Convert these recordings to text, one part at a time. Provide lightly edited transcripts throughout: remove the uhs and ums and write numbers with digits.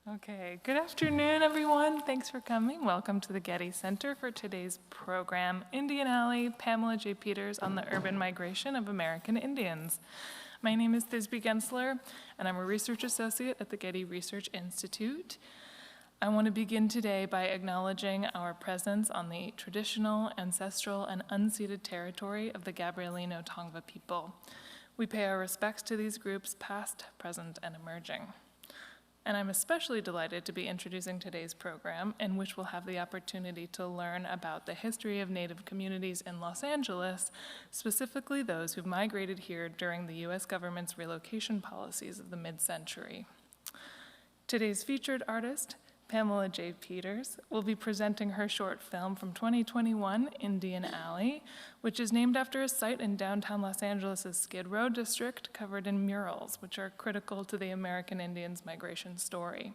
Okay, good afternoon, everyone. Thanks for coming. Welcome to the Getty Center for today's program, Indian Alley, Pamela J. Peters on the Urban Migration of American Indians. My name is Thisbe Gensler, and I'm a research associate at the Getty Research Institute. I want to begin today by acknowledging our presence on the traditional, ancestral, and unceded territory of the Gabrielino Tongva people. We pay our respects to these groups, past, present, and emerging. And I'm especially delighted to be introducing today's program, in which we'll have the opportunity to learn about the history of Native communities in Los Angeles, specifically those who migrated here during the US government's relocation policies of the mid-century. Today's featured artist, Pamela J. Peters, will be presenting her short film from 2021, Indian Alley, which is named after a site in downtown Los Angeles' Skid Row district covered in murals, which are critical to the American Indians' migration story.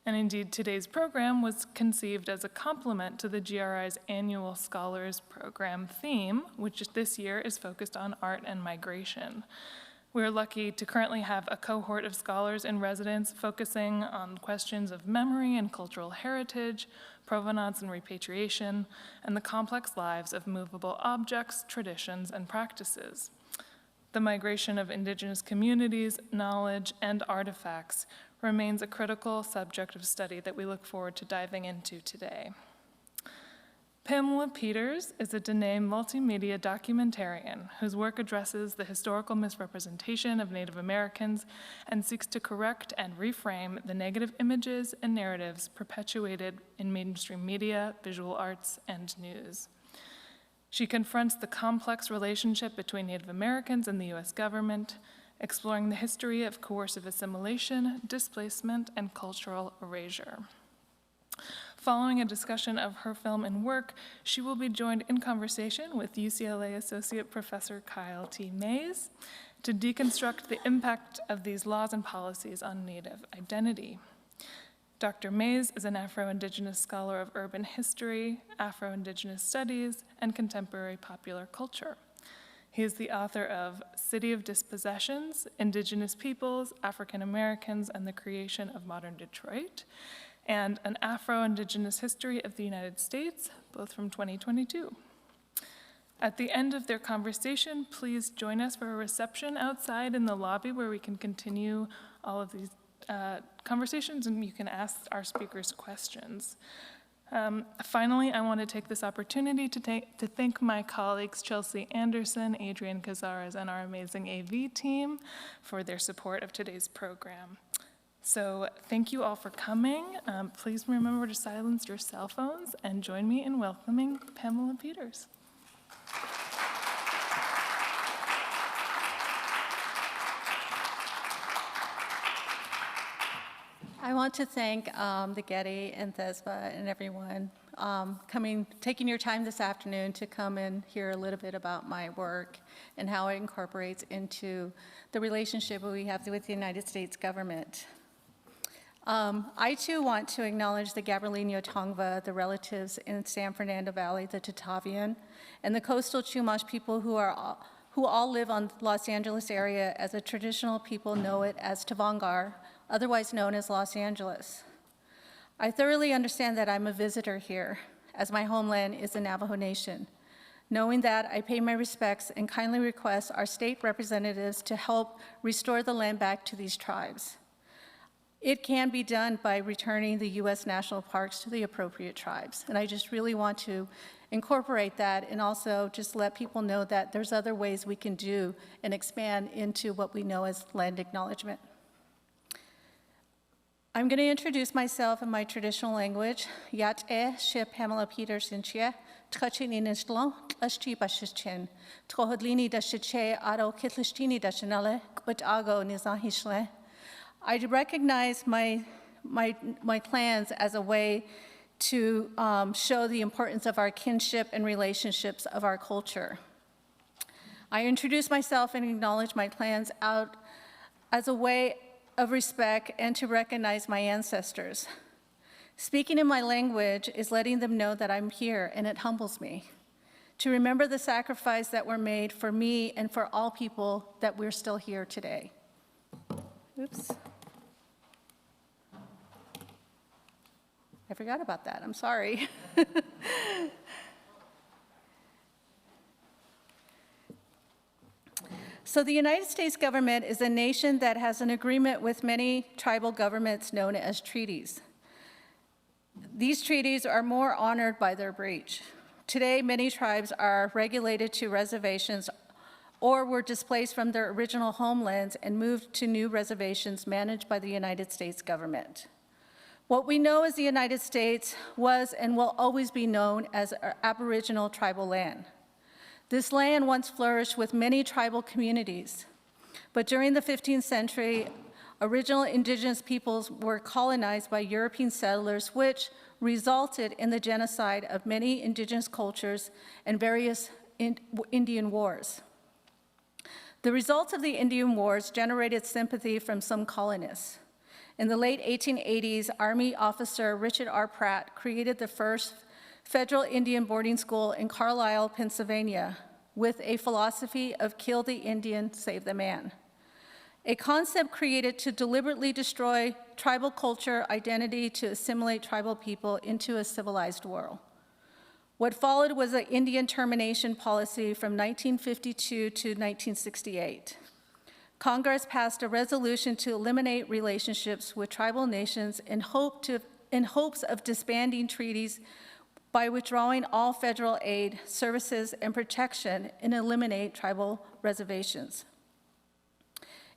And indeed, today's program was conceived as a complement to the GRI's annual Scholars Program theme, which this year is focused on art and migration. We're lucky to currently have a cohort of scholars in residence focusing on questions of memory and cultural heritage, provenance and repatriation, and the complex lives of movable objects, traditions, and practices. The migration of indigenous communities, knowledge, and artifacts remains a critical subject of study that we look forward to diving into today. Pamela Peters is a Diné multimedia documentarian whose work addresses the historical misrepresentation of Native Americans and seeks to correct and reframe the negative images and narratives perpetuated in mainstream media, visual arts, and news. She confronts the complex relationship between Native Americans and the US government, exploring the history of coercive assimilation, displacement, and cultural erasure. Following a discussion of her film and work, she will be joined in conversation with UCLA Associate Professor Kyle T. Mays to deconstruct the impact of these laws and policies on Native identity. Dr. Mays is an Afro-Indigenous scholar of urban history, Afro-Indigenous studies, and contemporary popular culture. He is the author of City of Dispossessions, Indigenous Peoples, African Americans, and the Creation of Modern Detroit, and An Afro-Indigenous History of the United States, both from 2022. At the end of their conversation, please join us for a reception outside in the lobby where we can continue all of these conversations and you can ask our speakers questions. Finally, I want to take this opportunity to thank my colleagues Chelsea Anderson, Adrian Cazares, and our amazing AV team for their support of today's program. So thank you all for coming. Please remember to silence your cell phones and join me in welcoming Pamela Peters. I want to thank the Getty and Thesba and everyone taking your time this afternoon to come and hear a little bit about my work and how it incorporates into the relationship we have with the United States government. I too want to acknowledge the Gabrielino Tongva, the relatives in San Fernando Valley, the Tatavian, and the coastal Chumash people who all live on the Los Angeles area as the traditional people know it as Tavangar, otherwise known as Los Angeles. I thoroughly understand that I'm a visitor here, as my homeland is the Navajo Nation. Knowing that, I pay my respects and kindly request our state representatives to help restore the land back to these tribes. It can be done by returning the U.S. national parks to the appropriate tribes. And I just really want to incorporate that and also just let people know that there's other ways we can do and expand into what we know as land acknowledgement. I'm going to introduce myself in my traditional language. Yat she Pamela Peters inchia, tkachin inislo, tlashti bashichin, tkohodlini dashiche aro kitlishtini dashinale, kwitago nizahishle. I recognize my plans as a way to show the importance of our kinship and relationships of our culture. I introduce myself and acknowledge my plans out as a way of respect and to recognize my ancestors. Speaking in my language is letting them know that I'm here, and it humbles me. To remember the sacrifice that were made for me and for all people that we're still here today. Oops. I forgot about that, I'm sorry. So the United States government is a nation that has an agreement with many tribal governments known as treaties. These treaties are more honored by their breach. Today, many tribes are regulated to reservations or were displaced from their original homelands and moved to new reservations managed by the United States government. What we know as the United States was and will always be known as Aboriginal tribal land. This land once flourished with many tribal communities, but during the 15th century, original indigenous peoples were colonized by European settlers, which resulted in the genocide of many indigenous cultures and various Indian wars. The results of the Indian Wars generated sympathy from some colonists. In the late 1880s, Army officer Richard R. Pratt created the first federal Indian boarding school in Carlisle, Pennsylvania, with a philosophy of kill the Indian, save the man. A concept created to deliberately destroy tribal culture identity to assimilate tribal people into a civilized world. What followed was an Indian termination policy from 1952 to 1968. Congress passed a resolution to eliminate relationships with tribal nations in hopes of disbanding treaties by withdrawing all federal aid, services, and protection and eliminate tribal reservations.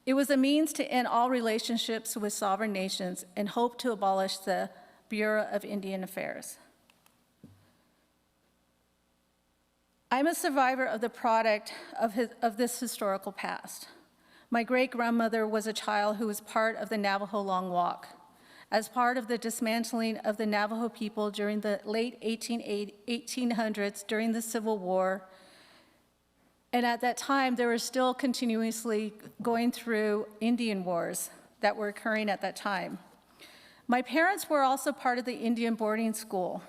It was a means to end all relationships with sovereign nations and hope to abolish the Bureau of Indian Affairs. I'm a survivor of the product of this historical past. My great-grandmother was a child who was part of the Navajo Long Walk. As part of the dismantling of the Navajo people during the late 1800s during the Civil War, and at that time, they were still continuously going through Indian wars that were occurring at that time. My parents were also part of the Indian boarding school.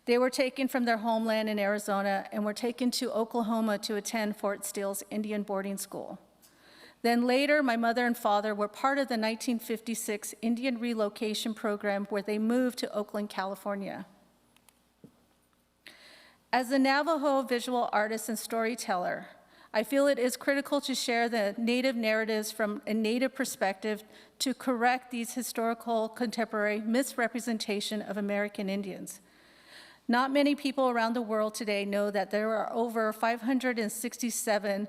They were taken from their homeland in Arizona and were taken to Oklahoma to attend Fort Steele's Indian boarding school. Then later, my mother and father were part of the 1956 Indian relocation program where they moved to Oakland, California. As a Navajo visual artist and storyteller, I feel it is critical to share the Native narratives from a Native perspective to correct these historical contemporary misrepresentation of American Indians. Not many people around the world today know that there are over 567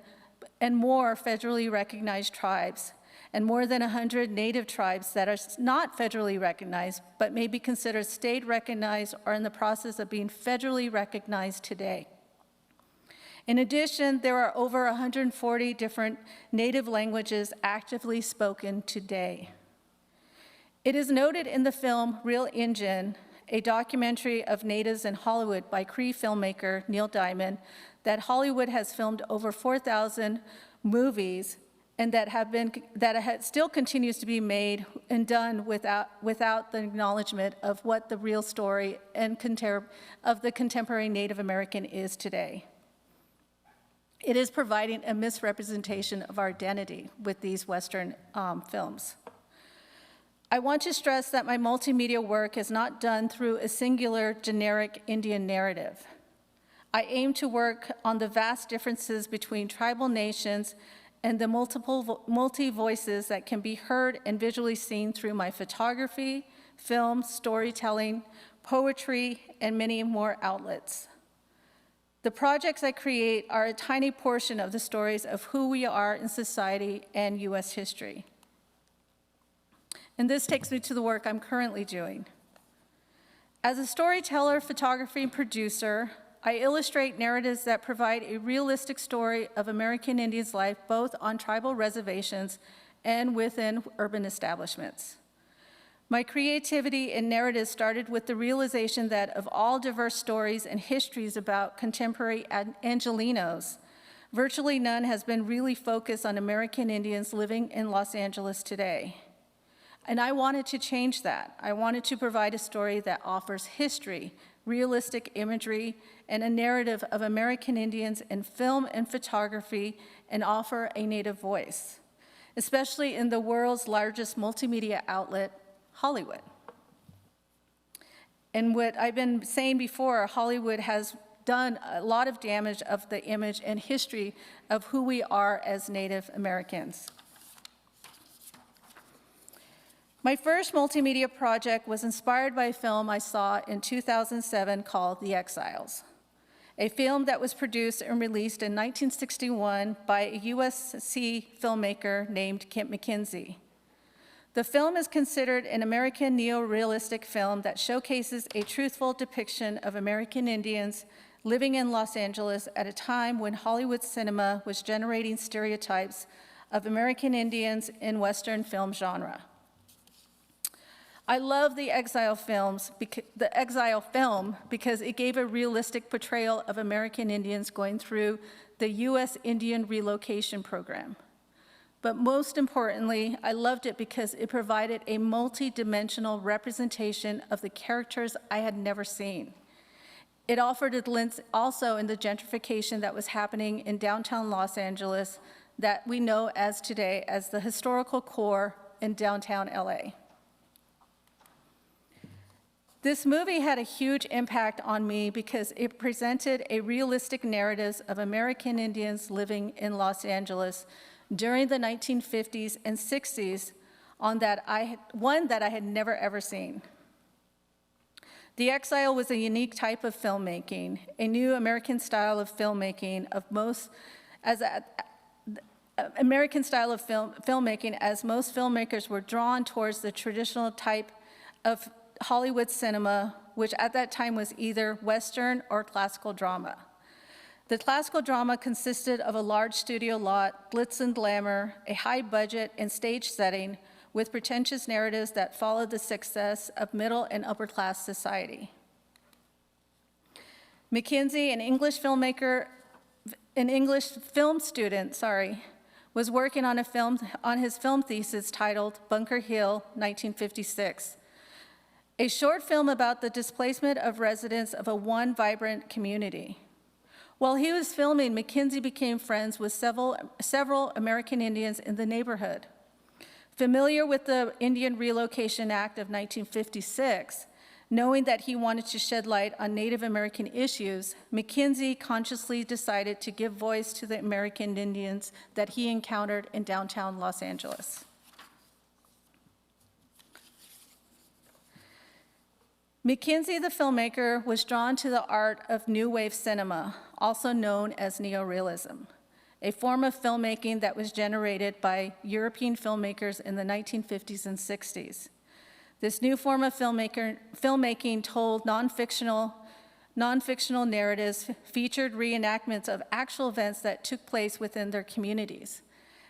and more federally recognized tribes, and more than 100 Native tribes that are not federally recognized, but may be considered state recognized or in the process of being federally recognized today. In addition, there are over 140 different Native languages actively spoken today. It is noted in the film Real Injun, a documentary of natives in Hollywood by Cree filmmaker Neil Diamond, that Hollywood has filmed over 4,000 movies and that still continues to be made and done without the acknowledgement of what the real story and of the contemporary Native American is today. It is providing a misrepresentation of our identity with these Western films. I want to stress that my multimedia work is not done through a singular generic Indian narrative. I aim to work on the vast differences between tribal nations and the multi-voices that can be heard and visually seen through my photography, film, storytelling, poetry, and many more outlets. The projects I create are a tiny portion of the stories of who we are in society and US history. And this takes me to the work I'm currently doing. As a storyteller, photography, and producer, I illustrate narratives that provide a realistic story of American Indians' life, both on tribal reservations and within urban establishments. My creativity and narrative started with the realization that of all diverse stories and histories about contemporary Angelenos, virtually none has been really focused on American Indians living in Los Angeles today. And I wanted to change that. I wanted to provide a story that offers history, realistic imagery, and a narrative of American Indians in film and photography, and offer a Native voice, especially in the world's largest multimedia outlet, Hollywood. And what I've been saying before, Hollywood has done a lot of damage of the image and history of who we are as Native Americans. My first multimedia project was inspired by a film I saw in 2007 called The Exiles, a film that was produced and released in 1961 by a USC filmmaker named Kent McKenzie. The film is considered an American neo-realistic film that showcases a truthful depiction of American Indians living in Los Angeles at a time when Hollywood cinema was generating stereotypes of American Indians in Western film genre. I love the Exile film because it gave a realistic portrayal of American Indians going through the U.S. Indian relocation program. But most importantly, I loved it because it provided a multi-dimensional representation of the characters I had never seen. It offered a glimpse also in the gentrification that was happening in downtown Los Angeles that we know as today as the historical core in downtown LA. This movie had a huge impact on me because it presented a realistic narrative of American Indians living in Los Angeles during the 1950s and 60s, one that I had never ever seen. The Exile was a unique type of filmmaking, a new American style of filmmaking filmmaking as most filmmakers were drawn towards the traditional type of Hollywood cinema, which at that time was either Western or classical drama. The classical drama consisted of a large studio lot, glitz and glamour, a high budget and stage setting with pretentious narratives that followed the success of middle and upper class society. McKenzie, an English film student, was working on his film thesis titled Bunker Hill, 1956. A short film about the displacement of residents of one vibrant community. While he was filming, McKenzie became friends with several American Indians in the neighborhood. Familiar with the Indian Relocation Act of 1956, knowing that he wanted to shed light on Native American issues, McKenzie consciously decided to give voice to the American Indians that he encountered in downtown Los Angeles. McKenzie, the filmmaker, was drawn to the art of New Wave cinema, also known as neorealism, a form of filmmaking that was generated by European filmmakers in the 1950s and 60s. This new form of filmmaking told non-fictional narratives, featured reenactments of actual events that took place within their communities.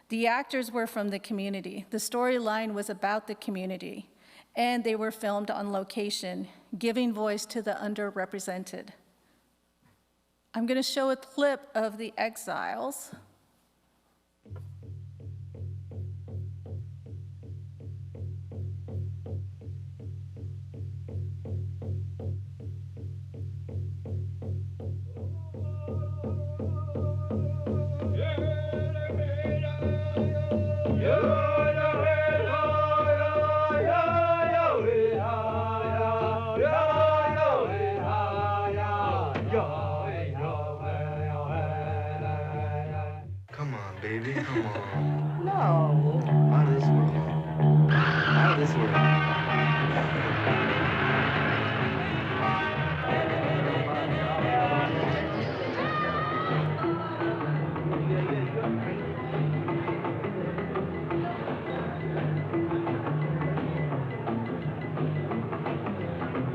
The actors were from the community. The storyline was about the community, and they were filmed on location, giving voice to the underrepresented. I'm going to show a clip of The Exiles. Baby, come on. No. Out of this world. Out of this world.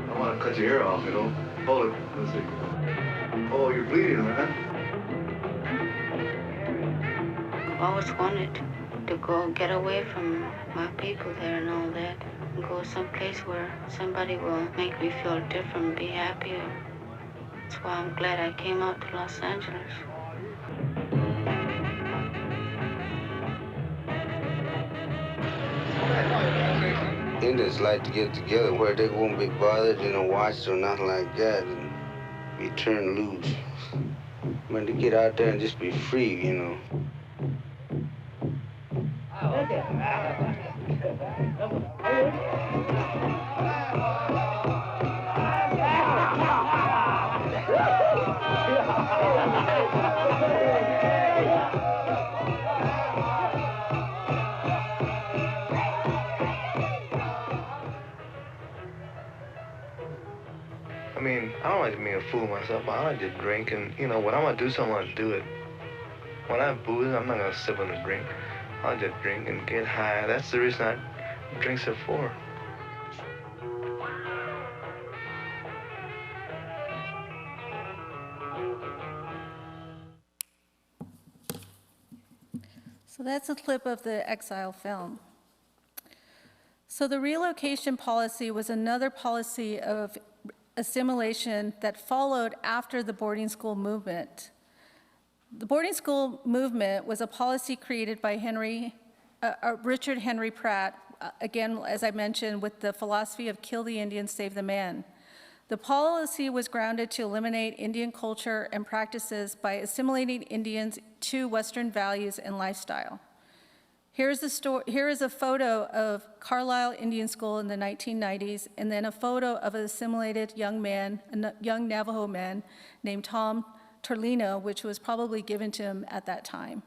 I want to cut your ear off, you know. Hold it. Let's see. Oh, you're bleeding, man. I always wanted to go get away from my people there and all that, and go someplace where somebody will make me feel different, be happier. That's why I'm glad I came out to Los Angeles. Indians like to get together where they won't be bothered, watched or nothing like that, and be turned loose. When to get out there and just be free, mean, I don't like to be a fool myself, but I like to drink, and, you know, when I'm gonna do something, I do it. When I have booze, I'm not gonna sip on a drink. I like to drink and get high. That's the reason drinks are for. So that's a clip of the exile film. So the relocation policy was another policy of assimilation that followed after the boarding school movement. The boarding school movement was a policy created by Richard Henry Pratt, again, as I mentioned, with the philosophy of kill the Indian, save the man. The policy was grounded to eliminate Indian culture and practices by assimilating Indians to Western values and lifestyle. Here is a photo of Carlisle Indian School in the 1990s, and then a photo of an assimilated young man, a young Navajo man named Tom Torlino, which was probably given to him at that time.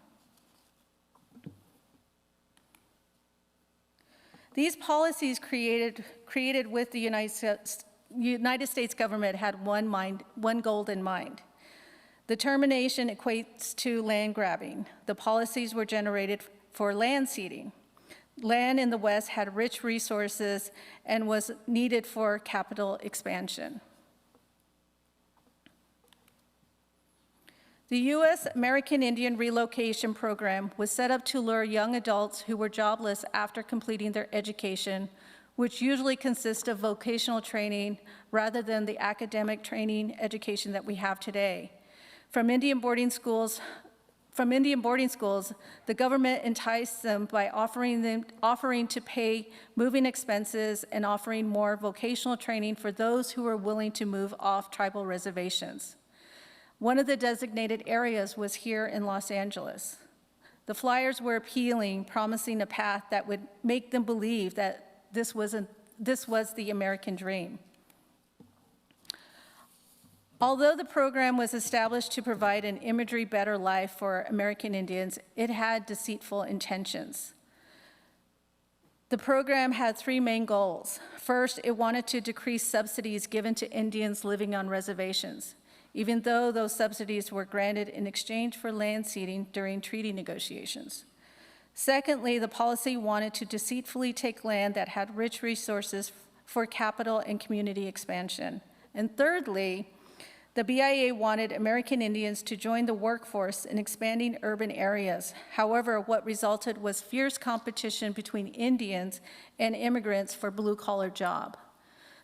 These policies created with the United States government had one goal in mind. The termination equates to land grabbing. The policies were generated for land ceding. Land in the West had rich resources and was needed for capital expansion. The U.S. American Indian Relocation Program was set up to lure young adults who were jobless after completing their education, which usually consists of vocational training rather than the academic training education that we have today. From Indian boarding schools, the government enticed them by offering to pay moving expenses and offering more vocational training for those who were willing to move off tribal reservations. One of the designated areas was here in Los Angeles. The flyers were appealing, promising a path that would make them believe that this was the American dream. Although the program was established to provide an imagery better life for American Indians, it had deceitful intentions. The program had three main goals. First, it wanted to decrease subsidies given to Indians living on reservations, even though those subsidies were granted in exchange for land ceding during treaty negotiations. Secondly, the policy wanted to deceitfully take land that had rich resources for capital and community expansion. And thirdly, the BIA wanted American Indians to join the workforce in expanding urban areas. However, what resulted was fierce competition between Indians and immigrants for blue-collar job.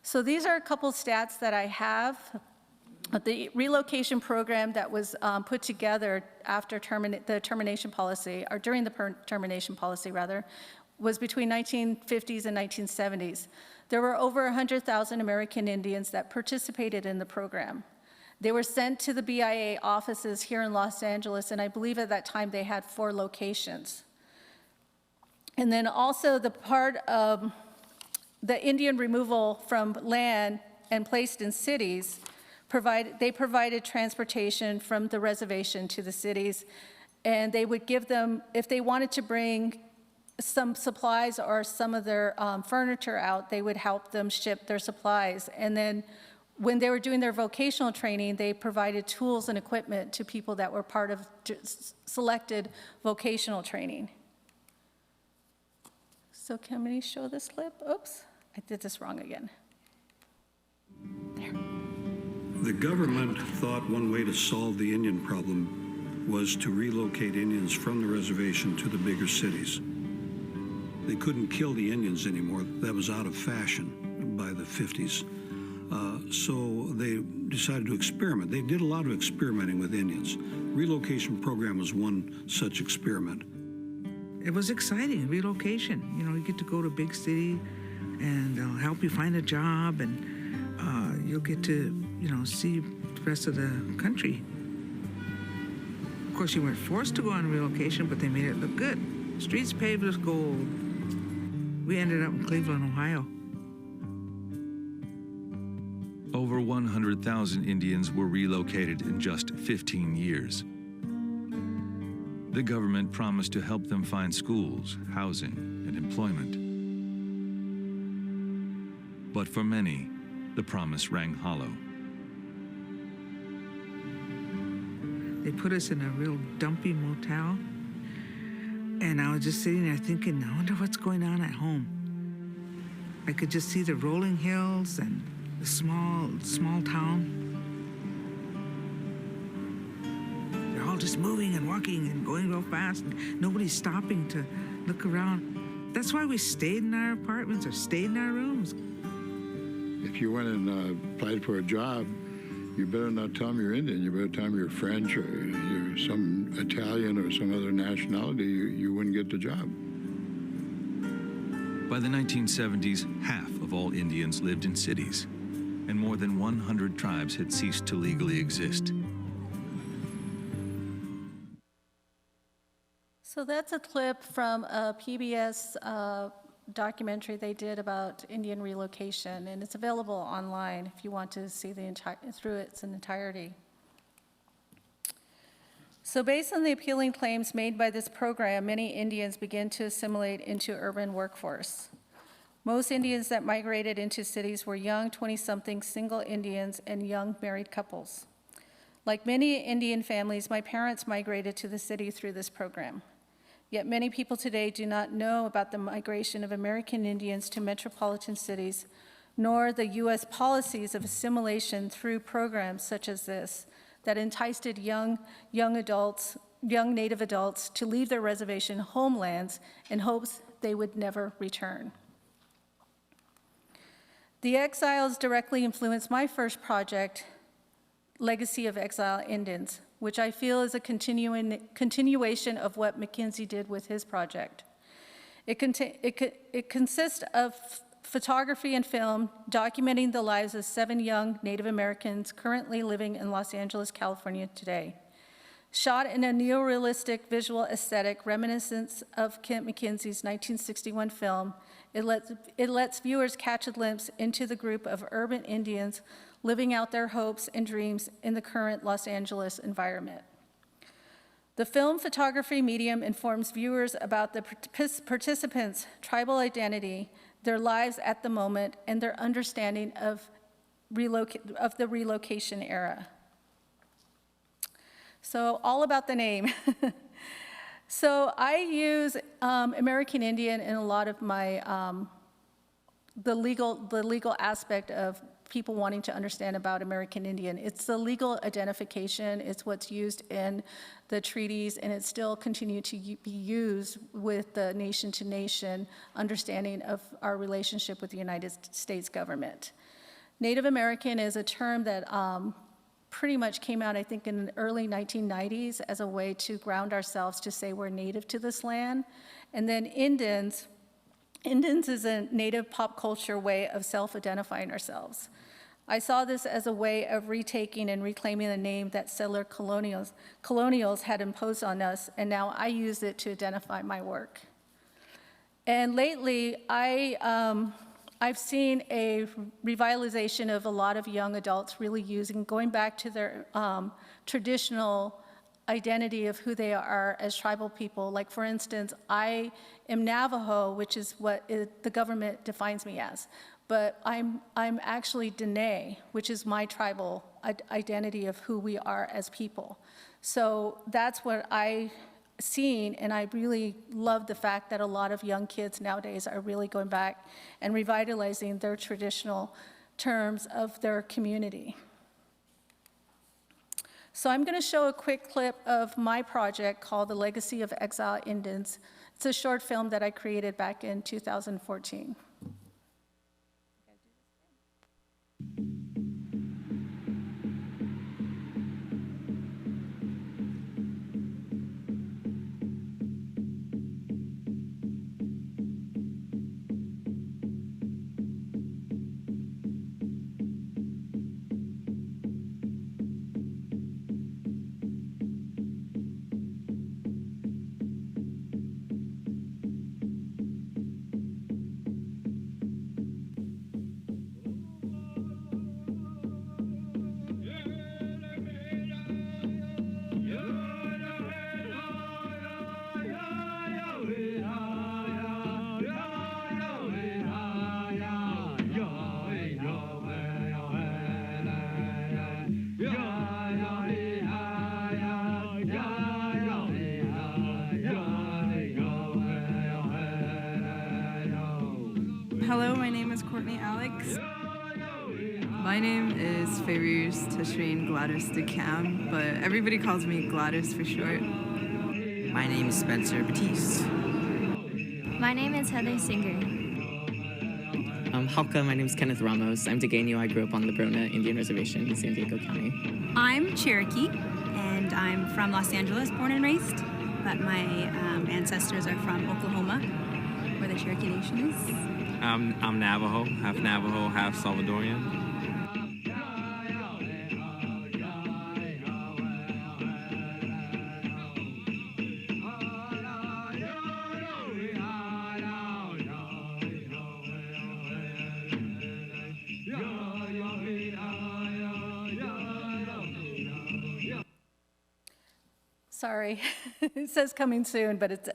So these are a couple stats that I have. The relocation program that was put together after the termination policy, or during the termination policy rather, was between 1950s and 1970s. There were over 100,000 American Indians that participated in the program. They were sent to the BIA offices here in Los Angeles, and I believe at that time they had 4 locations. And then also the part of the Indian removal from land and placed in cities, they provided transportation from the reservation to the cities, and they would give them, if they wanted to bring some supplies or some of their furniture out, they would help them ship their supplies. And then when they were doing their vocational training, they provided tools and equipment to people that were part of selected vocational training. So can we show this clip? Oops, I did this wrong again. There. The government thought one way to solve the Indian problem was to relocate Indians from the reservation to the bigger cities. They couldn't kill the Indians anymore. That was out of fashion by the 50s. So they decided to experiment. They did a lot of experimenting with Indians. Relocation program was one such experiment. It was exciting, relocation. You know, you get to go to a big city and they'll help you find a job, and you'll get to, you know, see the rest of the country. Of course, you weren't forced to go on relocation, but they made it look good. Streets paved with gold. We ended up in Cleveland, Ohio. Over 100,000 Indians were relocated in just 15 years. The government promised to help them find schools, housing, and employment. But for many, the promise rang hollow. They put us in a real dumpy motel. And I was just sitting there thinking, I wonder what's going on at home. I could just see the rolling hills and the small town. They're all just moving and walking and going real fast, and nobody's stopping to look around. That's why we stayed in our apartments or stayed in our rooms. If you went and applied for a job, you better not tell them you're Indian. You better tell them you're French or you're some Italian or some other nationality. You wouldn't get the job. By the 1970s, half of all Indians lived in cities, and more than 100 tribes had ceased to legally exist. So that's a clip from a PBS documentary they did about Indian relocation, and it's available online if you want to see through its entirety. So based on the appealing claims made by this program, many Indians began to assimilate into urban workforce. Most Indians that migrated into cities were young 20-something single Indians and young married couples. Like many Indian families, my parents migrated to the city through this program. Yet many people today do not know about the migration of American Indians to metropolitan cities, nor the U.S. policies of assimilation through programs such as this that enticed young Native adults to leave their reservation homelands in hopes they would never return. The exiles directly influenced my first project, Legacy of Exile Indians, which I feel is a continuation of what McKinsey did with his project. It consists of photography and film documenting the lives of 7 young Native Americans currently living in Los Angeles, California today. Shot in a neorealistic visual aesthetic reminiscent of Kent McKinsey's 1961 film, it lets viewers catch a glimpse into the group of urban Indians living out their hopes and dreams in the current Los Angeles environment. The film photography medium informs viewers about the participants' tribal identity, their lives at the moment, and their understanding of the relocation era. So all about the name. So I use American Indian in a lot of my, the legal aspect of people wanting to understand about American Indian. It's the legal identification, it's what's used in the treaties, and it's still continued to be used with the nation-to-nation understanding of our relationship with the United States government. Native American is a term that pretty much came out, I think, in the early 1990s as a way to ground ourselves to say we're native to this land. And then Indians is a native pop culture way of self-identifying ourselves. I saw this as a way of retaking and reclaiming the name that settler colonials had imposed on us, and now I use it to identify my work. And lately, I've seen a revitalization of a lot of young adults really going back to their traditional identity of who they are as tribal people. Like, for instance, I am Navajo, which is what the government defines me as, but I'm actually Diné, which is my tribal identity of who we are as people. So that's what I've seen, and I really love the fact that a lot of young kids nowadays are really going back and revitalizing their traditional terms of their community. So I'm going to show a quick clip of my project called The Legacy of Exile Indians. It's a short film that I created back in 2014. name is Courtney Alex. My name is Fairuz Tashreen Gladys DeCam, but everybody calls me Gladys for short. My name is Spencer Batiste. My name is Heather Singer. Halka, my name is Kenneth Ramos. I'm Degeno. I grew up on the Brona Indian Reservation in San Diego County. I'm Cherokee, and I'm from Los Angeles, born and raised, but my ancestors are from Oklahoma, where the Cherokee Nation is. I'm Navajo, half Salvadorian. Sorry, it says coming soon, but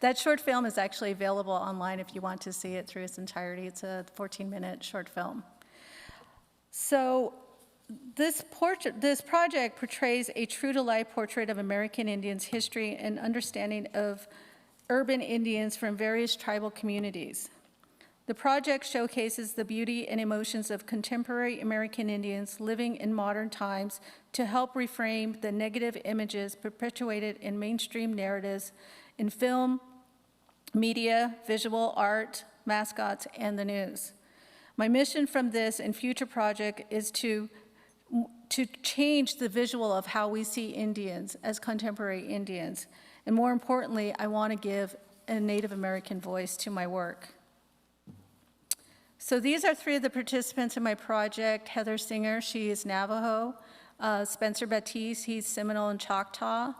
that short film is actually available online if you want to see it through its entirety. It's a 14-minute short film. So this project portrays a true-to-life portrait of American Indians' history and understanding of urban Indians from various tribal communities. The project showcases the beauty and emotions of contemporary American Indians living in modern times to help reframe the negative images perpetuated in mainstream narratives in film, media, visual art, mascots, and the news. My mission from this and future project is to change the visual of how we see Indians as contemporary Indians. And more importantly, I want to give a Native American voice to my work. So these are three of the participants in my project. Heather Singer, she is Navajo. Spencer Batiste, he's Seminole and Choctaw.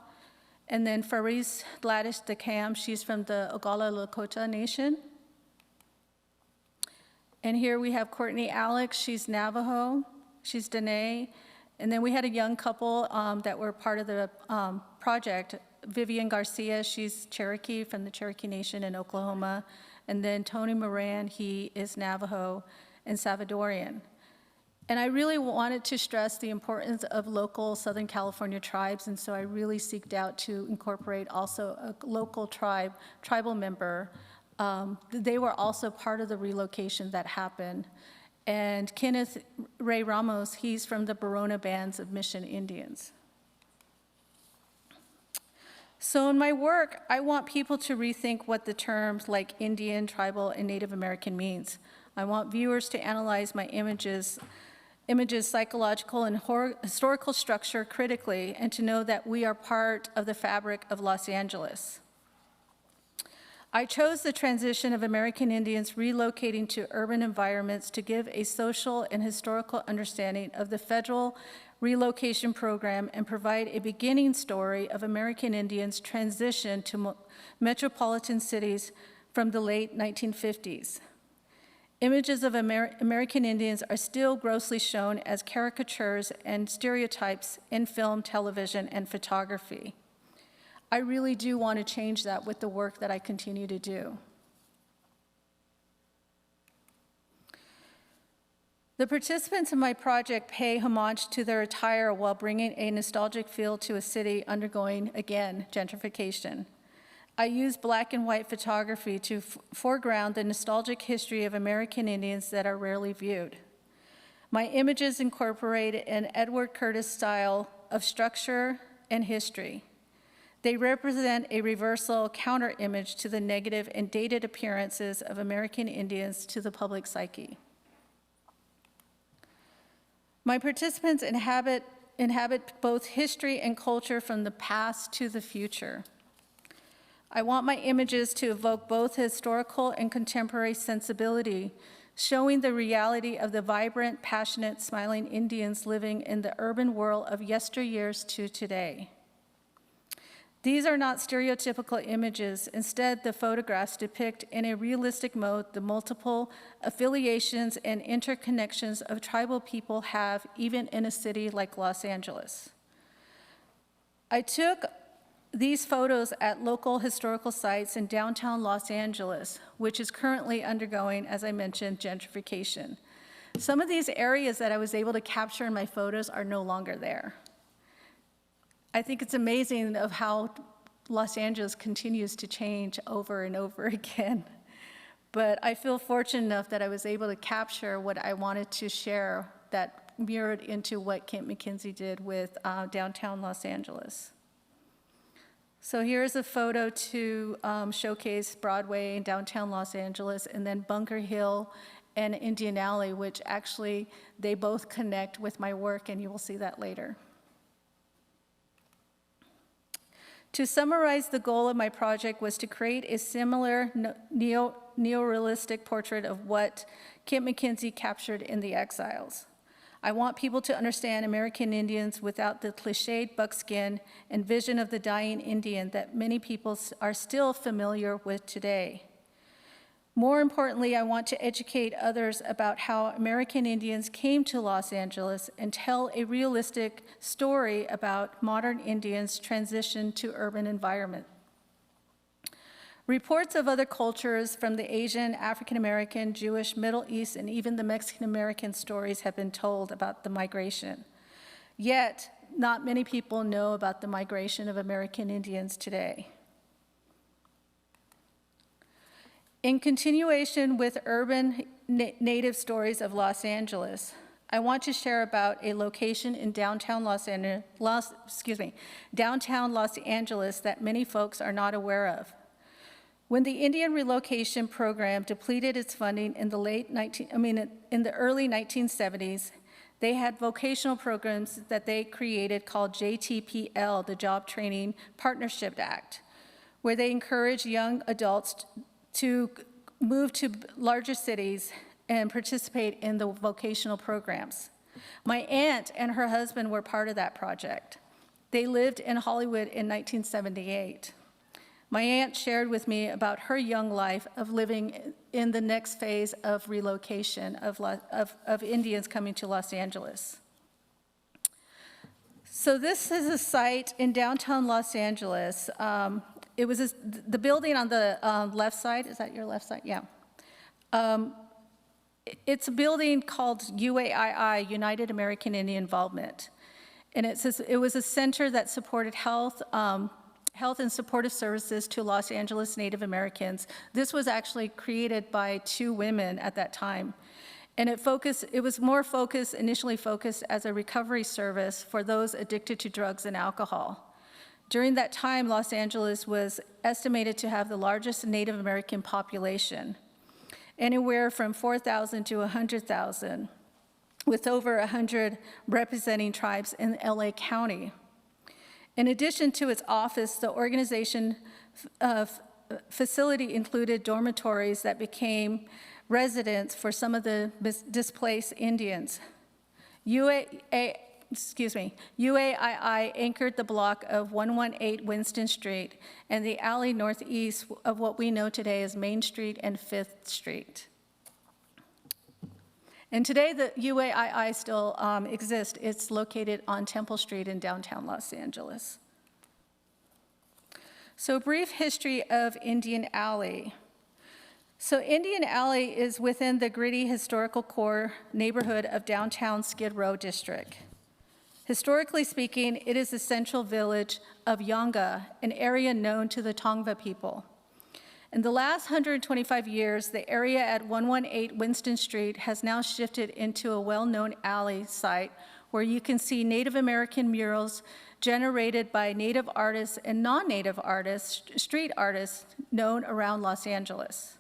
And then Faris Gladys DeCam, she's from the Oglala Lakota Nation. And here we have Courtney Alex, she's Navajo, she's Diné. And then we had a young couple that were part of the project. Vivian Garcia, she's Cherokee from the Cherokee Nation in Oklahoma. And then Tony Moran, he is Navajo and Salvadorian. And I really wanted to stress the importance of local Southern California tribes, and so I really seeked out to incorporate also a local tribal member. They were also part of the relocation that happened. And Kenneth Ray Ramos, he's from the Borona Bands of Mission Indians. So in my work, I want people to rethink what the terms like Indian, tribal, and Native American means. I want viewers to analyze my images' psychological and historical structure critically, and to know that we are part of the fabric of Los Angeles. I chose the transition of American Indians relocating to urban environments to give a social and historical understanding of the federal relocation program and provide a beginning story of American Indians' transition to metropolitan cities from the late 1950s. Images of American Indians are still grossly shown as caricatures and stereotypes in film, television, and photography. I really do want to change that with the work that I continue to do. The participants in my project pay homage to their attire while bringing a nostalgic feel to a city undergoing, again, gentrification. I use black and white photography to foreground the nostalgic history of American Indians that are rarely viewed. My images incorporate an Edward Curtis style of structure and history. They represent a reversal counter image to the negative and dated appearances of American Indians to the public psyche. My participants inhabit both history and culture from the past to the future. I want my images to evoke both historical and contemporary sensibility, showing the reality of the vibrant, passionate, smiling Indians living in the urban world of yesteryears to today. These are not stereotypical images. Instead, the photographs depict in a realistic mode the multiple affiliations and interconnections of tribal people have even in a city like Los Angeles. I took these photos at local historical sites in downtown Los Angeles, which is currently undergoing, as I mentioned, gentrification. Some of these areas that I was able to capture in my photos are no longer there. I think it's amazing of how Los Angeles continues to change over and over again. But I feel fortunate enough that I was able to capture what I wanted to share that mirrored into what Kent McKenzie did with downtown Los Angeles. So here's a photo to showcase Broadway and downtown Los Angeles, and then Bunker Hill and Indian Alley, which actually they both connect with my work, and you will see that later. To summarize, the goal of my project was to create a similar neorealistic portrait of what Kent McKenzie captured in The Exiles. I want people to understand American Indians without the cliched buckskin and vision of the dying Indian that many people are still familiar with today. More importantly, I want to educate others about how American Indians came to Los Angeles and tell a realistic story about modern Indians' transition to urban environment. Reports of other cultures from the Asian, African American, Jewish, Middle East, and even the Mexican American stories have been told about the migration. Yet, not many people know about the migration of American Indians today. In continuation with urban native stories of Los Angeles, I want to share about a location in downtown downtown Los Angeles that many folks are not aware of. When the Indian relocation program depleted its funding in the early 1970s, they had vocational programs that they created called JTPL, the Job Training Partnership Act, where they encouraged young adults to move to larger cities and participate in the vocational programs. My aunt and her husband were part of that project. They lived in Hollywood in 1978. My aunt shared with me about her young life of living in the next phase of relocation of Indians coming to Los Angeles. So this is a site in downtown Los Angeles. It was the building on the left side. Is that your left side? Yeah. It's a building called UAII, United American Indian Involvement. And it was a center that supported health and supportive services to Los Angeles Native Americans. This was actually created by two women at that time. And it was initially focused as a recovery service for those addicted to drugs and alcohol. During that time, Los Angeles was estimated to have the largest Native American population, anywhere from 4,000 to 100,000, with over 100 representing tribes in LA County. In addition to its office, the organization facility included dormitories that became residents for some of the displaced Indians. UAII anchored the block of 118 Winston Street and the alley northeast of what we know today as Main Street and 5th Street. And today, the UAII still exists. It's located on Temple Street in downtown Los Angeles. So, brief history of Indian Alley. So, Indian Alley is within the gritty historical core neighborhood of downtown Skid Row district. Historically speaking, it is the central village of Yanga, an area known to the Tongva people. In the last 125 years, the area at 118 Winston Street has now shifted into a well-known alley site where you can see Native American murals generated by Native artists and non-Native artists, street artists known around Los Angeles.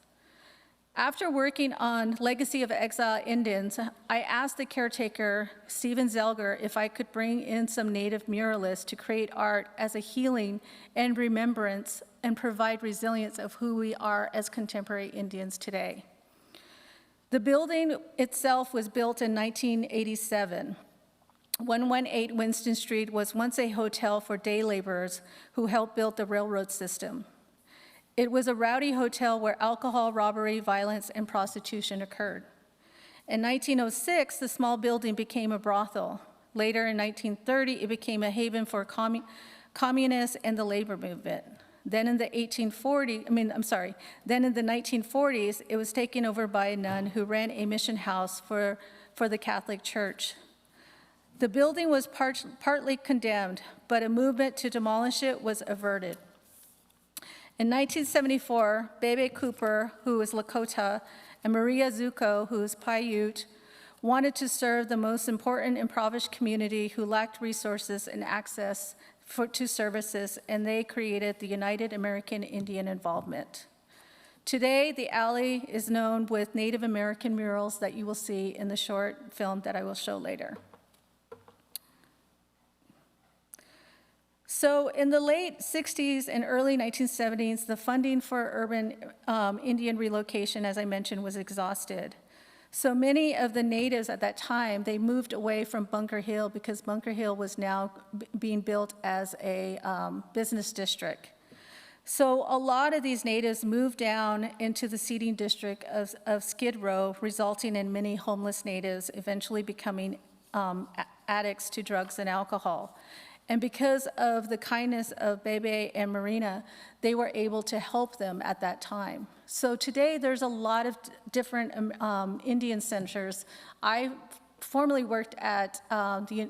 After working on Legacy of Exile Indians, I asked the caretaker, Stephen Zelger, if I could bring in some Native muralists to create art as a healing and remembrance and provide resilience of who we are as contemporary Indians today. The building itself was built in 1987. 118 Winston Street was once a hotel for day laborers who helped build the railroad system. It was a rowdy hotel where alcohol, robbery, violence, and prostitution occurred. In 1906, the small building became a brothel. Later in 1930, it became a haven for communists and the labor movement. Then in the 1940s, it was taken over by a nun who ran a mission house for the Catholic Church. The building was partly condemned, but a movement to demolish it was averted. In 1974, Bebe Cooper, who is Lakota, and Maria Zuko, who is Paiute, wanted to serve the most important impoverished community who lacked resources and access to services, and they created the United American Indian Involvement. Today, the alley is known with Native American murals that you will see in the short film that I will show later. So in the late 60s and early 1970s, the funding for urban Indian relocation, as I mentioned, was exhausted. So many of the natives at that time, they moved away from Bunker Hill because Bunker Hill was now being built as a business district. So a lot of these natives moved down into the seating district of Skid Row, resulting in many homeless natives eventually becoming addicts to drugs and alcohol. And because of the kindness of Bebe and Marina, they were able to help them at that time. So today, there's a lot of different Indian centers. I formerly worked at the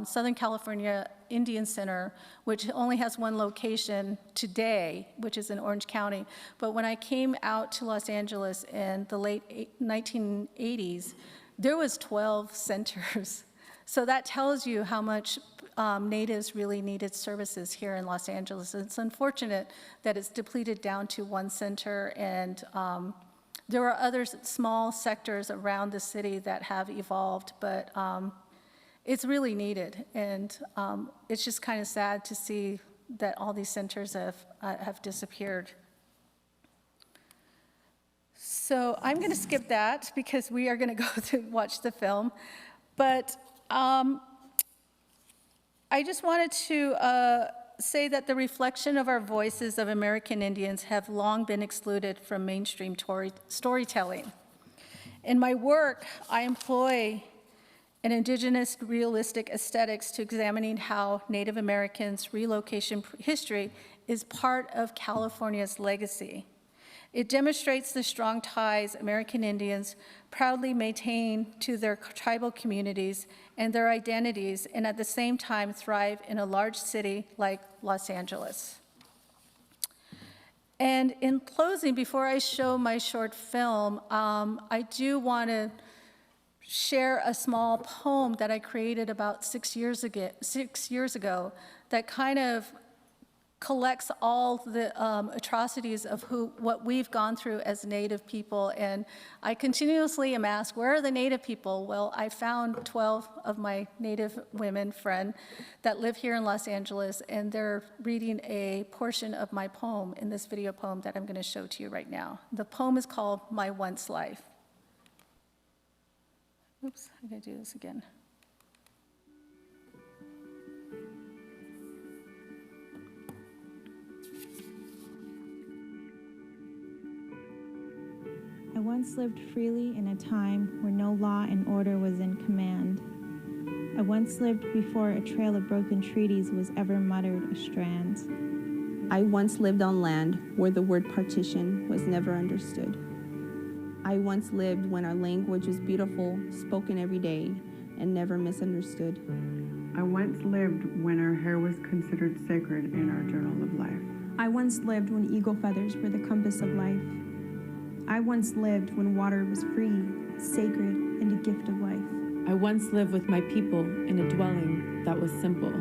Southern California Indian Center, which only has one location today, which is in Orange County. But when I came out to Los Angeles in the late 1980s, there was 12 centers. So that tells you how much natives really needed services here in Los Angeles. It's unfortunate that it's depleted down to one center, and there are other small sectors around the city that have evolved, but it's really needed. And it's just kind of sad to see that all these centers have disappeared. So I'm going to skip that because we are going to go to watch the film. But I just wanted to say that the reflection of our voices of American Indians have long been excluded from mainstream storytelling. In my work, I employ an indigenous realistic aesthetics to examining how Native Americans' relocation history is part of California's legacy. It demonstrates the strong ties American Indians proudly maintain to their tribal communities and their identities, and at the same time thrive in a large city like Los Angeles. And in closing, before I show my short film, I do want to share a small poem that I created about 6 years ago that kind of collects all the atrocities of what we've gone through as Native people. And I continuously am asked, where are the Native people? Well, I found 12 of my Native women friends that live here in Los Angeles, and they're reading a portion of my poem in this video poem that I'm going to show to you right now. The poem is called My Once Life. Oops, I gotta do this again. I once lived freely in a time where no law and order was in command. I once lived before a trail of broken treaties was ever muttered a strand. I once lived on land where the word partition was never understood. I once lived when our language was beautiful, spoken every day, and never misunderstood. I once lived when our hair was considered sacred in our journal of life. I once lived when eagle feathers were the compass of life. I once lived when water was free, sacred, and a gift of life. I once lived with my people in a dwelling that was simple.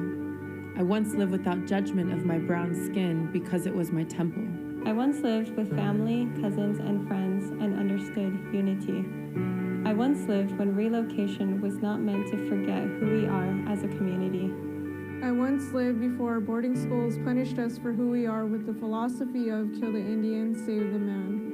I once lived without judgment of my brown skin because it was my temple. I once lived with family, cousins, and friends and understood unity. I once lived when relocation was not meant to forget who we are as a community. I once lived before boarding schools punished us for who we are with the philosophy of kill the Indian, save the man.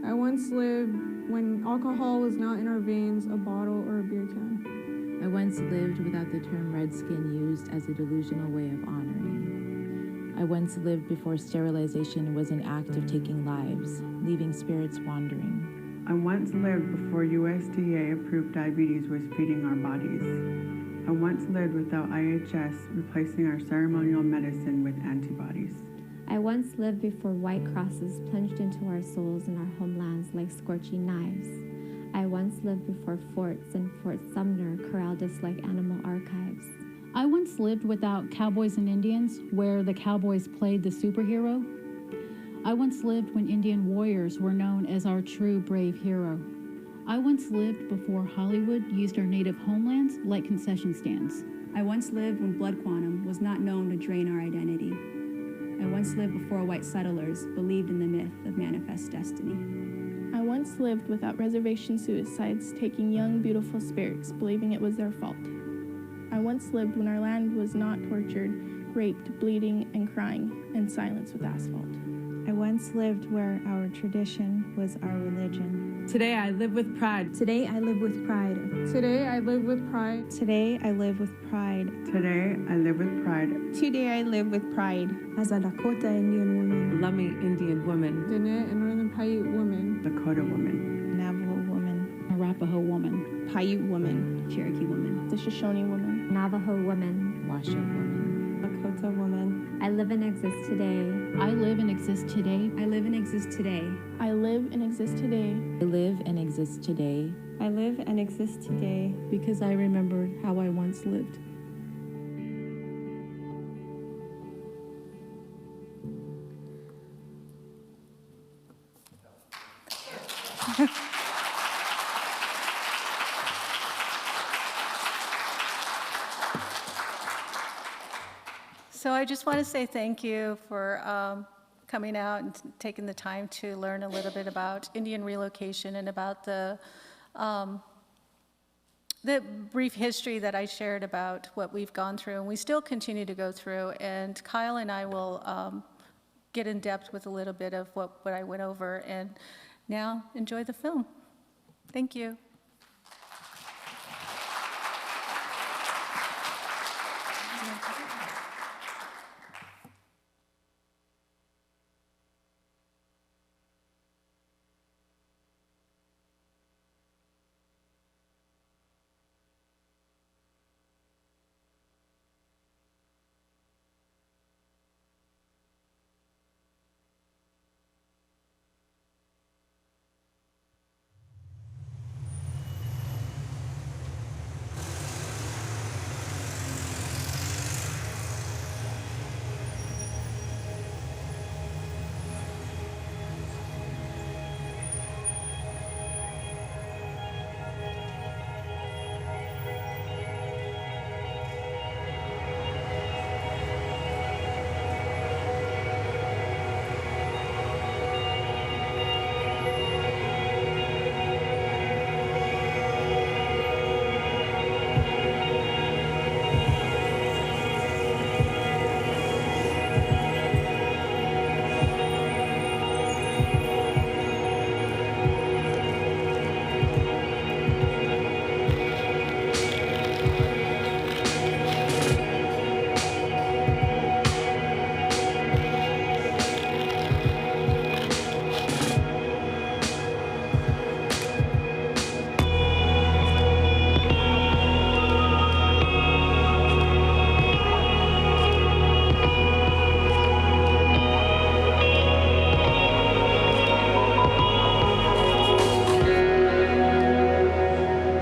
I once lived when alcohol was not in our veins, a bottle or a beer can. I once lived without the term redskin used as a delusional way of honoring. I once lived before sterilization was an act of taking lives, leaving spirits wandering. I once lived before USDA approved diabetes was feeding our bodies. I once lived without IHS replacing our ceremonial medicine with antibodies. I once lived before white crosses plunged into our souls and our homelands like scorching knives. I once lived before forts and Fort Sumner corralled us like animal archives. I once lived without cowboys and Indians, where the cowboys played the superhero. I once lived when Indian warriors were known as our true brave hero. I once lived before Hollywood used our native homelands like concession stands. I once lived when blood quantum was not known to drain our identity. I once lived before white settlers believed in the myth of manifest destiny. I once lived without reservation suicides taking young, beautiful spirits, believing it was their fault. I once lived when our land was not tortured, raped, bleeding, and crying, and silenced with asphalt. I once lived where our tradition was our religion. Today I live with pride. Today I live with pride. Today I live with pride. Today I live with pride. Today I live with pride. Today I live with pride. As a Dakota Indian woman. Lummi Indian woman. Diné and Northern Paiute woman. Dakota woman. Navajo woman. Arapaho woman. Paiute woman. Cherokee woman. The Shoshone woman. Navajo woman. Washoe woman. Lakota woman. I live and exist today. I live and exist today. I live and exist today. I live and exist today. I live and exist today. I live and exist today. Because I remembered how I once lived. So I just want to say thank you for coming out and taking the time to learn a little bit about Indian relocation and about the brief history that I shared about what we've gone through and we still continue to go through. And Kyle and I will get in depth with a little bit of what I went over. And now enjoy the film. Thank you.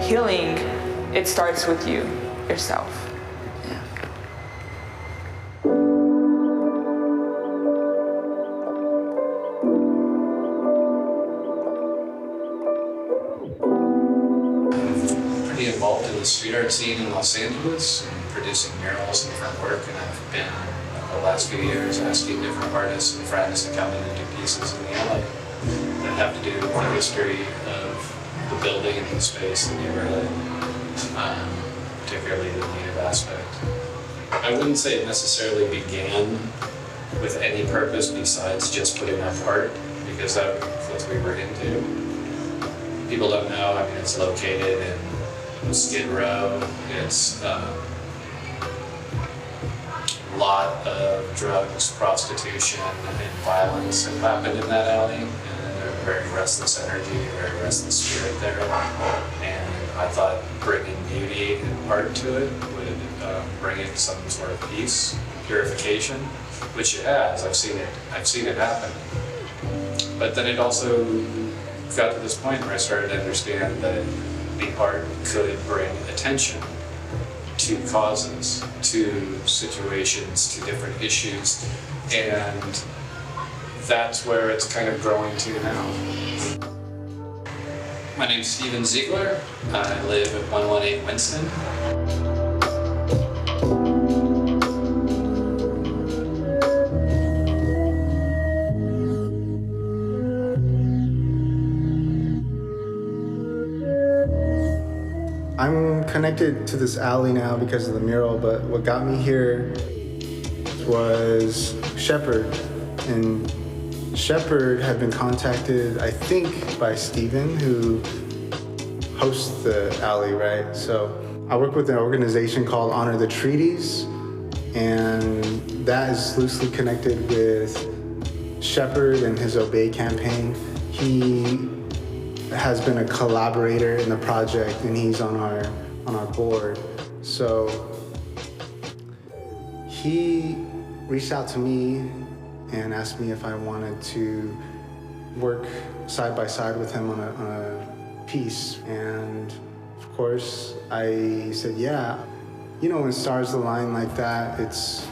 Healing, it starts with you, yourself. Pretty involved in the street art scene in Los Angeles and producing murals and different work, and I've been, the last few years, asking different artists and friends to come in and do pieces in the alley that have to do with the history of the building and the space, the neighborhood, particularly the native aspect. I wouldn't say it necessarily began with any purpose besides just putting up art, because that's what we were into. People don't know, I mean, it's located in Skid Row. It's a lot of drugs, prostitution, and violence have happened in that alley. Very restless energy, very restless spirit there, and I thought bringing beauty and art to it would bring in some sort of peace, purification, which it has. I've seen it happen. But then it also got to this point where I started to understand that the art could bring attention to causes, to situations, to different issues, and that's where it's kind of growing to now. My name's Steven Ziegler. I live at 118 Winston. I'm connected to this alley now because of the mural, but what got me here was Shepard. And Shepard had been contacted, I think, by Steven, who hosts the alley, right? So I work with an organization called Honor the Treaties, and that is loosely connected with Shepard and his Obey campaign. He has been a collaborator in the project, and he's on our board. So he reached out to me and asked me if I wanted to work side by side with him on a piece. And of course, I said, yeah. You know, when stars align like that, it's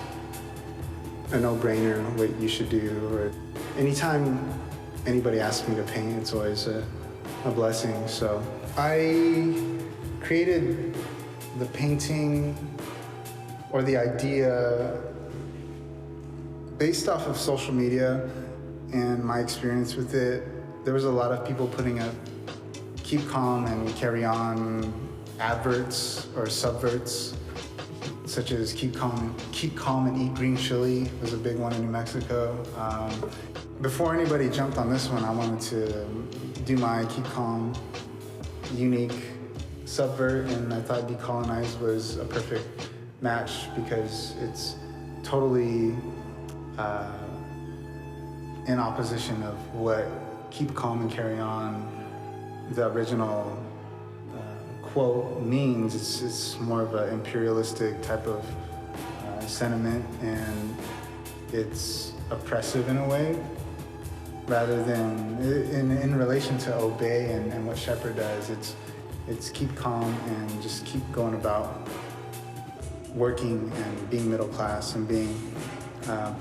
a no-brainer what you should do. Or anytime anybody asks me to paint, it's always a blessing. So I created the painting, or the idea, based off of social media and my experience with it. There was a lot of people putting up keep calm and carry on adverts or subverts, such as keep calm and eat green chili was a big one in New Mexico. Before anybody jumped on this one, I wanted to do my keep calm unique subvert, and I thought decolonize was a perfect match because it's totally in opposition of what keep calm and carry on, the original quote, means. It's more of an imperialistic type of sentiment, and it's oppressive in a way, rather than in relation to Obey and what Shepard does. It's keep calm and just keep going about working and being middle class and being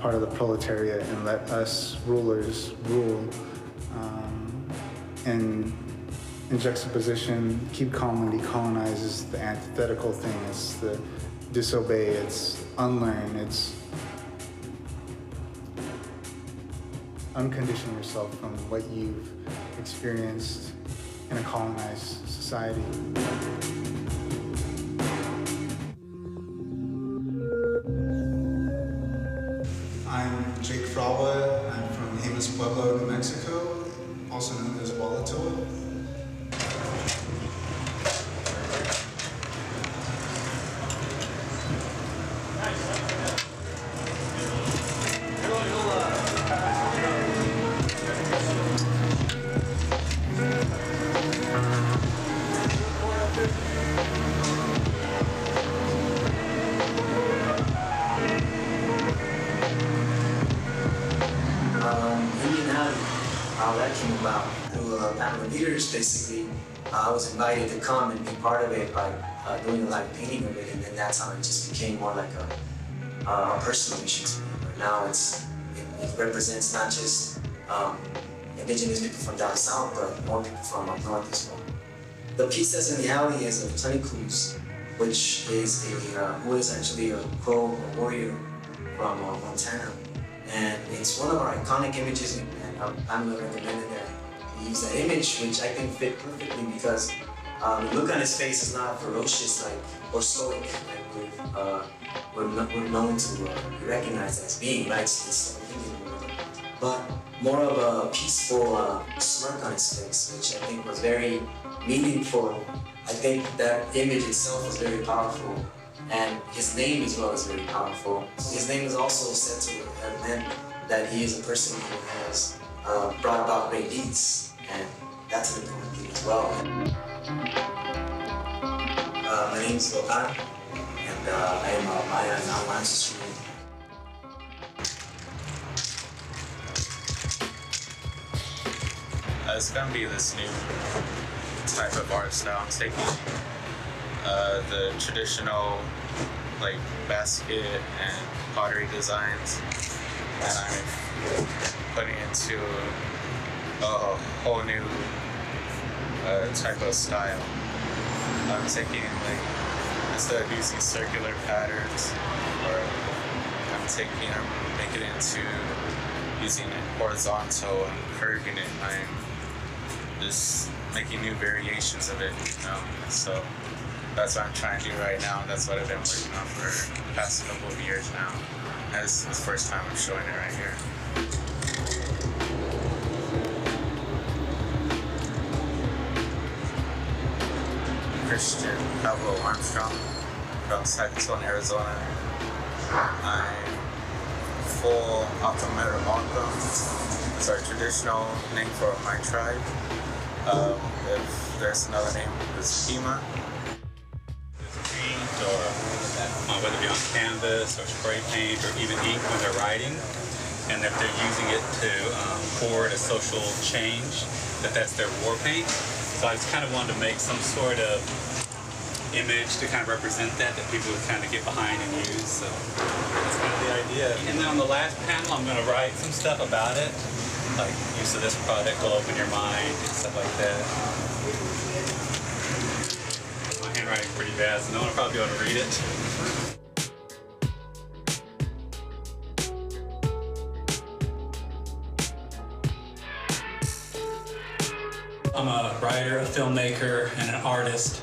part of the proletariat, and let us rulers rule. And in juxtaposition, keep calm and decolonize is the antithetical thing. It's the disobey, it's unlearn, it's uncondition yourself from what you've experienced in a colonized society. I'm Jake Frawa. I'm from Jemez Pueblo, New Mexico, also known as Walatoa. Pamela J, basically, I was invited to come and be part of it by doing a live painting of it, and then that's how it just became more like a personal issue to me. But now it represents not just indigenous people from down south, but more people from up north as well. The piece that's in the alley is of Tunicus, which is who is actually a Crow warrior from Montana, and it's one of our iconic images, and Pamela recommended that we use that image, which I think fit perfectly because the look on his face is not ferocious or stoic like we're known to recognize as being, right? But more of a peaceful smirk on his face, which I think was very meaningful. I think that image itself was very powerful, and his name as well is very powerful. His name is also said to have meant that he is a person who has brought about great deeds. And that's an important thing as well. My name is Logan, and I am a Maya and Alma ancestry. It's gonna be this new type of art style. I'm taking the traditional basket and pottery designs and I'm putting into a whole new type of style. I'm taking, like, instead of using circular patterns, or I'm taking them, making it into using it horizontal and curving it. I'm just making new variations of it, you know. So that's what I'm trying to do right now. That's what I've been working on for the past couple of years now. And this is the first time I'm showing it right here. Christian Pablo Armstrong from Sackatoon, Arizona. I'm full Akamera Malcolm. It's our traditional name for my tribe. If there's another name, it's Pima. Paint, or whether it be on canvas or spray paint or even ink when they're writing, and if they're using it to forward a social change, that's their war paint. So I just kind of wanted to make some sort of image to kind of represent that people would kind of get behind and use. So that's kind of the idea. And then on the last panel, I'm going to write some stuff about it, like use of this product will open your mind and stuff like that. My handwriting's pretty bad, so no one will probably be able to read it. I'm a writer, a filmmaker, and an artist.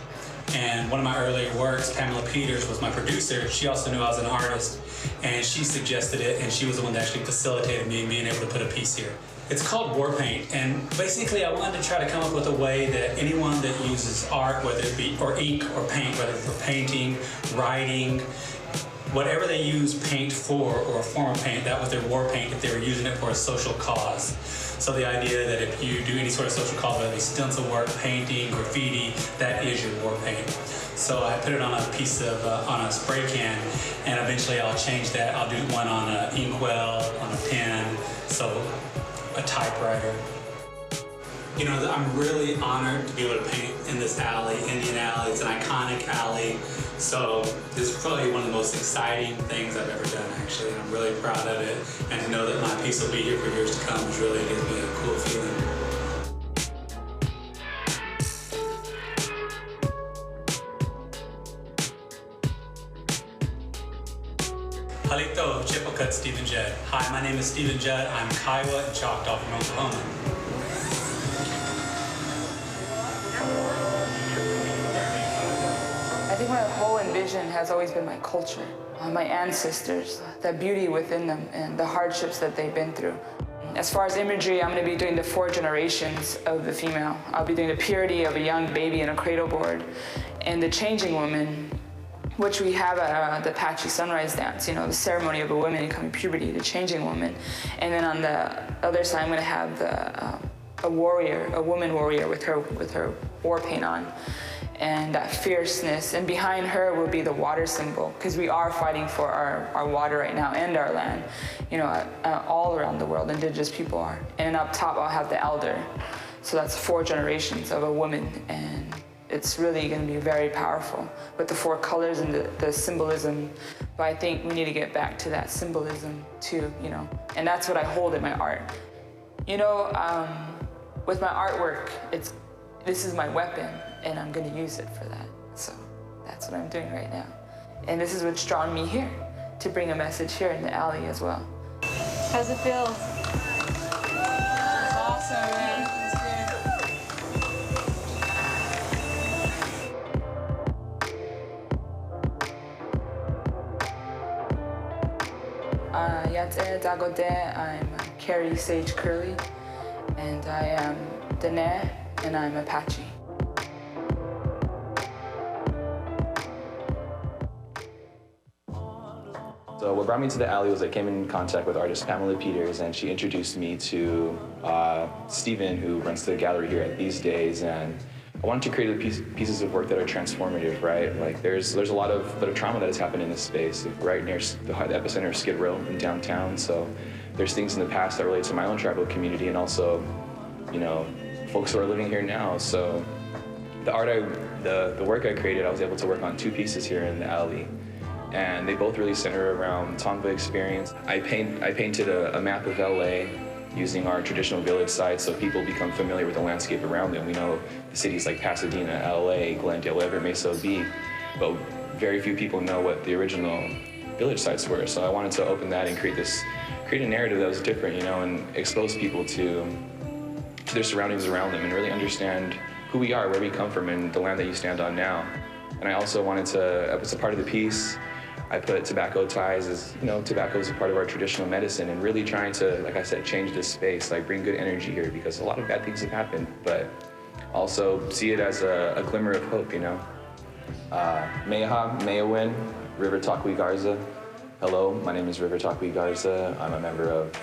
And one of my earlier works, Pamela Peters, was my producer. She also knew I was an artist, and she suggested it, and she was the one that actually facilitated me being able to put a piece here. It's called war paint, and basically I wanted to try to come up with a way that anyone that uses art, whether it be, or ink or paint, whether it's for painting, writing, whatever they use paint for, or a form of paint, that was their war paint if they were using it for a social cause. So the idea that if you do any sort of social cause, whether it be stencil work, painting, graffiti, that is your war paint. So I put it on a piece of, on a spray can, and eventually I'll change that. I'll do one on an inkwell, on a pen, so a typewriter. You know, I'm really honored to be able to paint in this alley, Indian Alley. It's an iconic alley. So this is probably one of the most exciting things I've ever done, actually. And I'm really proud of it. And to know that my piece will be here for years to come is really gives me a cool feeling. Halito, Chippewa, Stephen Judd. Hi, my name is Stephen Judd. I'm Kiowa and Choctaw from Oklahoma. I think my whole envision has always been my culture, my ancestors, the beauty within them, and the hardships that they've been through. As far as imagery, I'm going to be doing the 4 generations of the female. I'll be doing the purity of a young baby in a cradle board, and the changing woman, which we have at the Apache sunrise dance, you know, the ceremony of a woman becoming puberty, the changing woman. And then on the other side, I'm going to have a warrior, a woman warrior with her war paint on, and that fierceness. And behind her will be the water symbol, because we are fighting for our water right now and our land, you know, all around the world, indigenous people are. And up top, I'll have the elder. So that's 4 generations of a woman, and it's really going to be very powerful with the 4 colors and the symbolism. But I think we need to get back to that symbolism too, you know, and that's what I hold in my art. You know, with my artwork, this is my weapon, and I'm going to use it for that. So that's what I'm doing right now. And this is what's drawn me here, to bring a message here in the alley as well. How's it feel? Awesome, man. Yatse Dagode, I'm Carrie Sage Curley, and I am Diné, and I'm Apache. So what brought me to the alley was I came in contact with artist Pamela Peters, and she introduced me to Stephen, who runs the gallery here at These Days, and I wanted to create pieces of work that are transformative, right? Like there's a lot of trauma that has happened in this space, right near the epicenter of Skid Row in downtown. So there's things in the past that relate to my own tribal community, and also, you know, folks who are living here now. So the work I created, I was able to work on 2 pieces here in the alley. and they both really center around Tongva experience. I painted a map of LA using our traditional village sites so people become familiar with the landscape around them. We know the cities like Pasadena, LA, Glendale, whatever it may so be, but very few people know what the original village sites were. So I wanted to open that and create a narrative that was different, you know, and expose people to their surroundings around them and really understand who we are, where we come from, and the land that you stand on now. And I also wanted to, as a part of the piece, I put tobacco ties as, you know, tobacco is a part of our traditional medicine, and really trying to, like I said, change this space, like bring good energy here, because a lot of bad things have happened, but also see it as a glimmer of hope, you know. Meha, Meyawin, River Takwi Garza. Hello, my name is River Takwi Garza. I'm a member of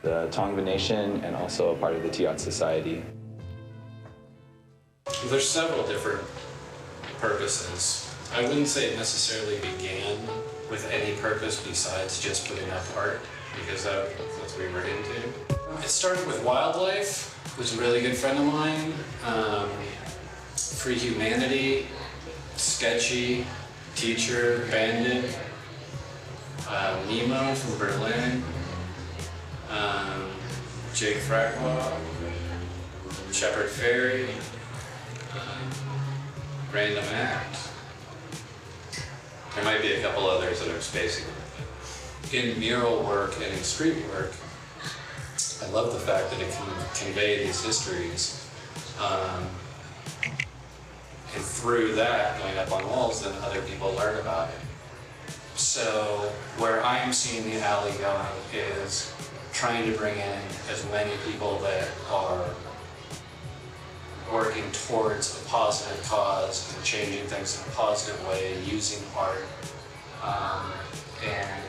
the Tongva Nation and also a part of the Tiat Society. There's several different purposes. I wouldn't say it necessarily began with any purpose besides just putting up art, because that's what we were into. It started with wildlife, who's a really good friend of mine, Free Humanity, Sketchy, Teacher, Bandit, Nemo from Berlin, Jake Fragwell, Shepherd Ferry, Random Act. There might be a couple others that I'm spacing on. In mural work and in street work, I love the fact that it can convey these histories. And through that, going up on walls, then other people learn about it. So where I'm seeing the alley going is trying to bring in as many people that are working towards a positive cause and changing things in a positive way, using art. And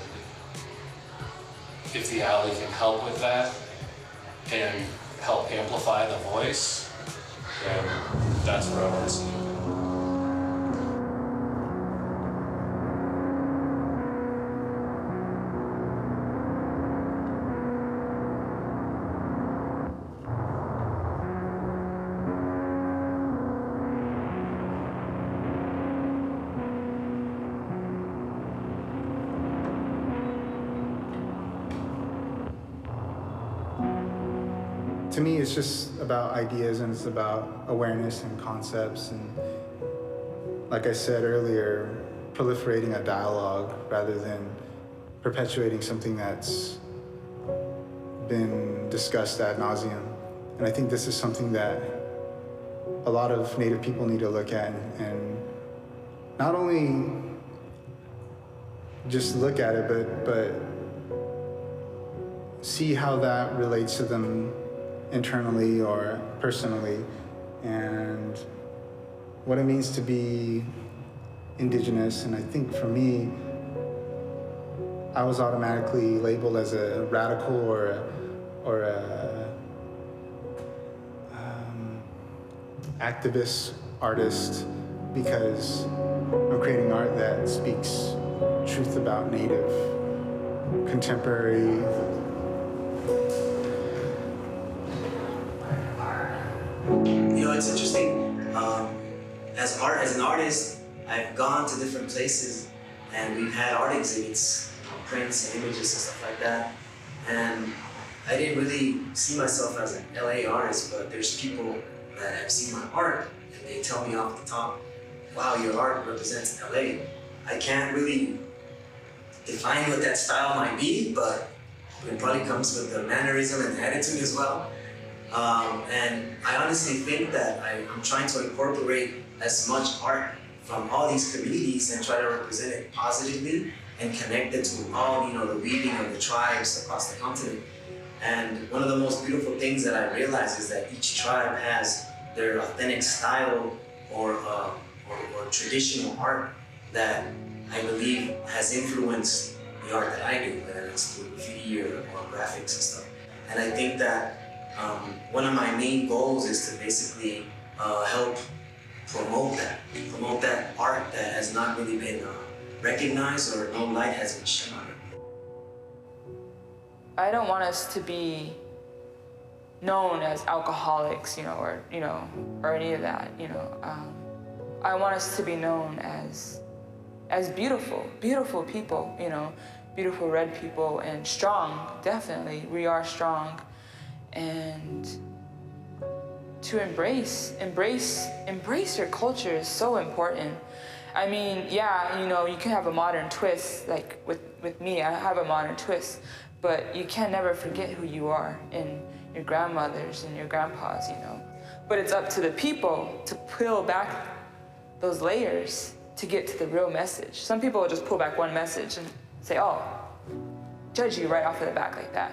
if the alley can help with that and help amplify the voice, then that's where I want to see it. To me, it's just about ideas, and it's about awareness and concepts, and like I said earlier, proliferating a dialogue rather than perpetuating something that's been discussed ad nauseum. And I think this is something that a lot of Native people need to look at, and not only just look at it, but see how that relates to them internally or personally, and what it means to be indigenous. And I think for me, I was automatically labeled as a radical or a activist artist because I'm creating art that speaks truth about Native, contemporary. You know, it's interesting. As an artist, I've gone to different places, and we've had art exhibits, prints and images and stuff like that. And I didn't really see myself as an LA artist, but there's people that have seen my art, and they tell me off the top, "Wow, your art represents LA." I can't really define what that style might be, but it probably comes with the mannerism and the attitude as well. And I honestly think that I'm trying to incorporate as much art from all these communities and try to represent it positively and connect it to all, the weaving of the tribes across the continent. And one of the most beautiful things that I realize is that each tribe has their authentic style or traditional art that I believe has influenced the art that I do, whether it's through graffiti or graphics and stuff. And I think that one of my main goals is to basically help promote that art that has not really been recognized or no light has been shed on it. I don't want us to be known as alcoholics, or any of that, I want us to be known as as beautiful, beautiful people, you know, beautiful red people, and strong, definitely, we are strong. And to embrace your culture is so important. I mean, yeah, you know, you can have a modern twist, like with me, I have a modern twist, but you can never forget who you are and your grandmothers and your grandpas, you know. But it's up to the people to peel back those layers to get to the real message. Some people will just pull back one message and say, oh, judge you right off of the back like that.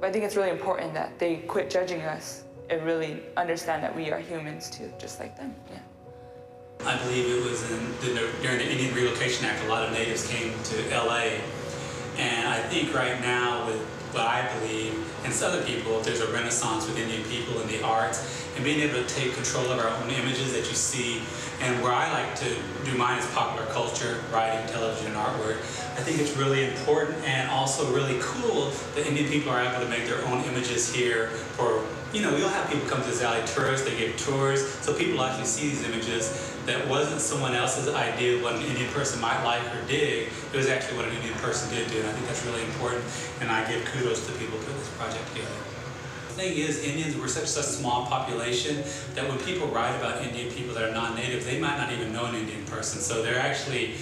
But I think it's really important that they quit judging us and really understand that we are humans too, just like them, yeah. I believe it was during the Indian Relocation Act, a lot of natives came to LA. And I think right now with what I believe and some other people, there's a renaissance with Indian people in the arts and being able to take control of our own images that you see. And where I like to do mine is popular culture, writing, television, and artwork. I think it's really important and also really cool that Indian people are able to make their own images here for, you know, you'll have people come to this alley, tourists, they give tours, so people actually see these images that wasn't someone else's idea of what an Indian person might like or dig. It was actually what an Indian person did do, and I think that's really important, and I give kudos to the people who put this project together. The thing is, Indians were such a small population that when people write about Indian people that are non-native, they might not even know an Indian person, so they're actually,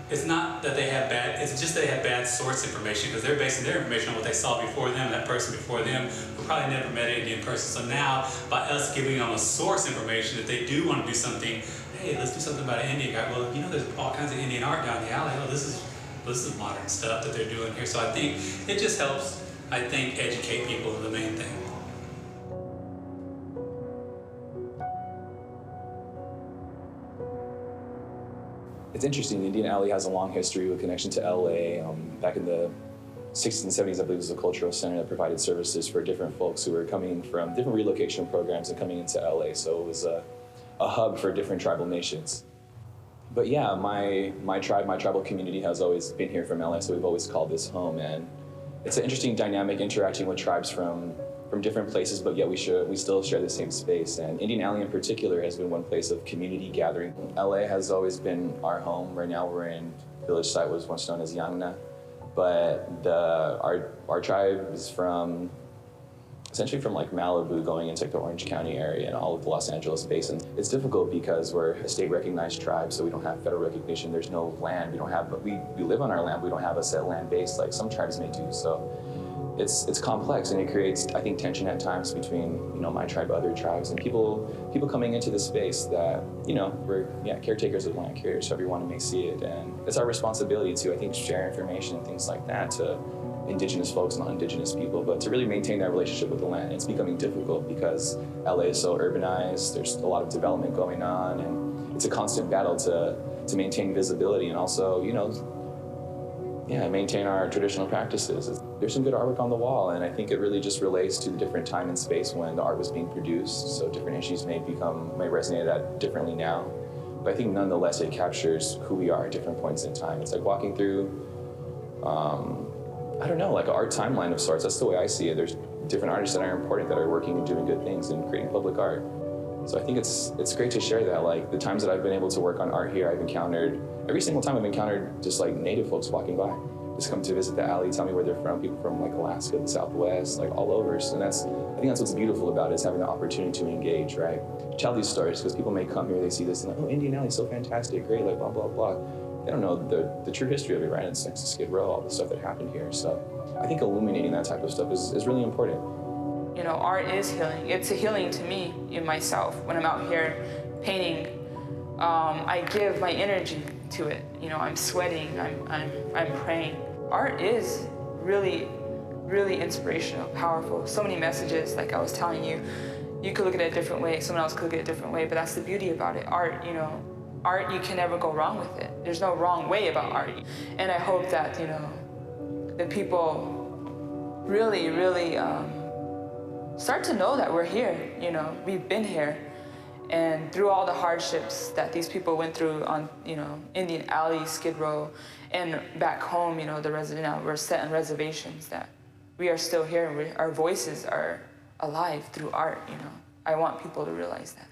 it's not that they have bad, it's just they have bad source information because they're basing their information on what they saw before them, that person before them who probably never met an Indian person. So now, by us giving them a source information, if they do want to do something, hey, let's do something about an Indian guy. Well, you know, there's all kinds of Indian art down the alley. Oh, this is modern stuff that they're doing here. So I think it just helps, I think, educate people is the main thing. It's interesting, Indian Alley has a long history with connection to LA. Back in the 60s and 70s, I believe it was a cultural center that provided services for different folks who were coming from different relocation programs and coming into LA. So it was a hub for different tribal nations. But yeah, my tribe, my tribal community has always been here from LA, so we've always called this home. And it's an interesting dynamic interacting with tribes from different places, but yet we still share the same space. And Indian Alley in particular has been one place of community gathering. LA has always been our home. Right now we're in village site was once known as Yangna, but our tribe is essentially from like Malibu going into like the Orange County area and all of the Los Angeles basin. It's difficult because we're a state recognized tribe, so we don't have federal recognition. There's no land. We live on our land. We don't have a set land base like some tribes may do. So it's complex, and it creates, I think, tension at times between, you know, my tribe, other tribes, and people coming into this space that, you know, we're caretakers of land, caretakers, however you want to may see it, and it's our responsibility to, I think, share information and things like that to indigenous folks, non-indigenous people, but to really maintain that relationship with the land. It's becoming difficult because LA is so urbanized. There's a lot of development going on, and it's a constant battle to maintain visibility and also, you know, maintain our traditional practices. There's some good artwork on the wall, and I think it really just relates to the different time and space when the art was being produced, so different issues may resonate at differently now. But I think nonetheless it captures who we are at different points in time. It's like walking through, I don't know, like an art timeline of sorts. That's the way I see it. There's different artists that are important, that are working and doing good things and creating public art. So I think it's great to share that. Like the times that I've been able to work on art here, every single time I've encountered just like native folks walking by, just come to visit the alley, tell me where they're from, people from like Alaska, the Southwest, like all over. So I think that's what's beautiful about it, is having the opportunity to engage, right? Tell these stories, because people may come here, they see this and like, oh, Indian Alley is so fantastic, great, like blah, blah, blah. They don't know the true history of it, right? It's next to Skid Row, all the stuff that happened here. So I think illuminating that type of stuff is really important. You know, art is healing. It's a healing to me in myself. When I'm out here painting, I give my energy to it. You know, I'm sweating, I'm praying. Art is really, really inspirational, powerful. So many messages, like I was telling you. You could look at it a different way, someone else could look at it a different way, but that's the beauty about it. Art, you know, art, you can never go wrong with it. There's no wrong way about art. And I hope that, you know, the people really, really start to know that we're here, you know, we've been here. And through all the hardships that these people went through on, you know, Indian Alley, Skid Row, and back home, you know, the resident now, we're set on reservations, that we are still here and our voices are alive through art, you know. I want people to realize that.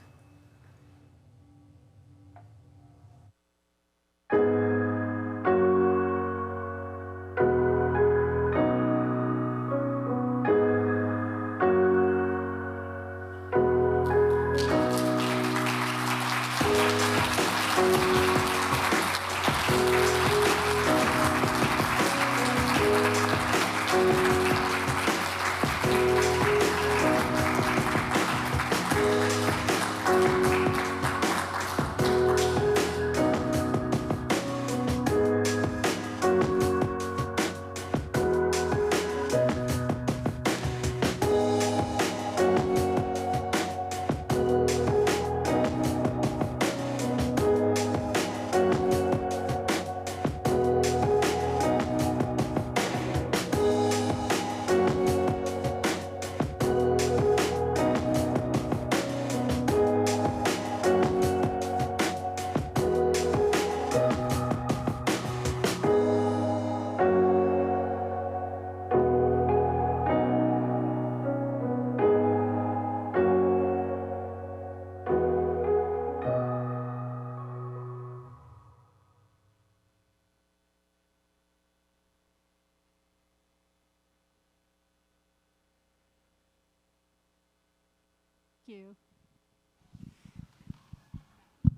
you.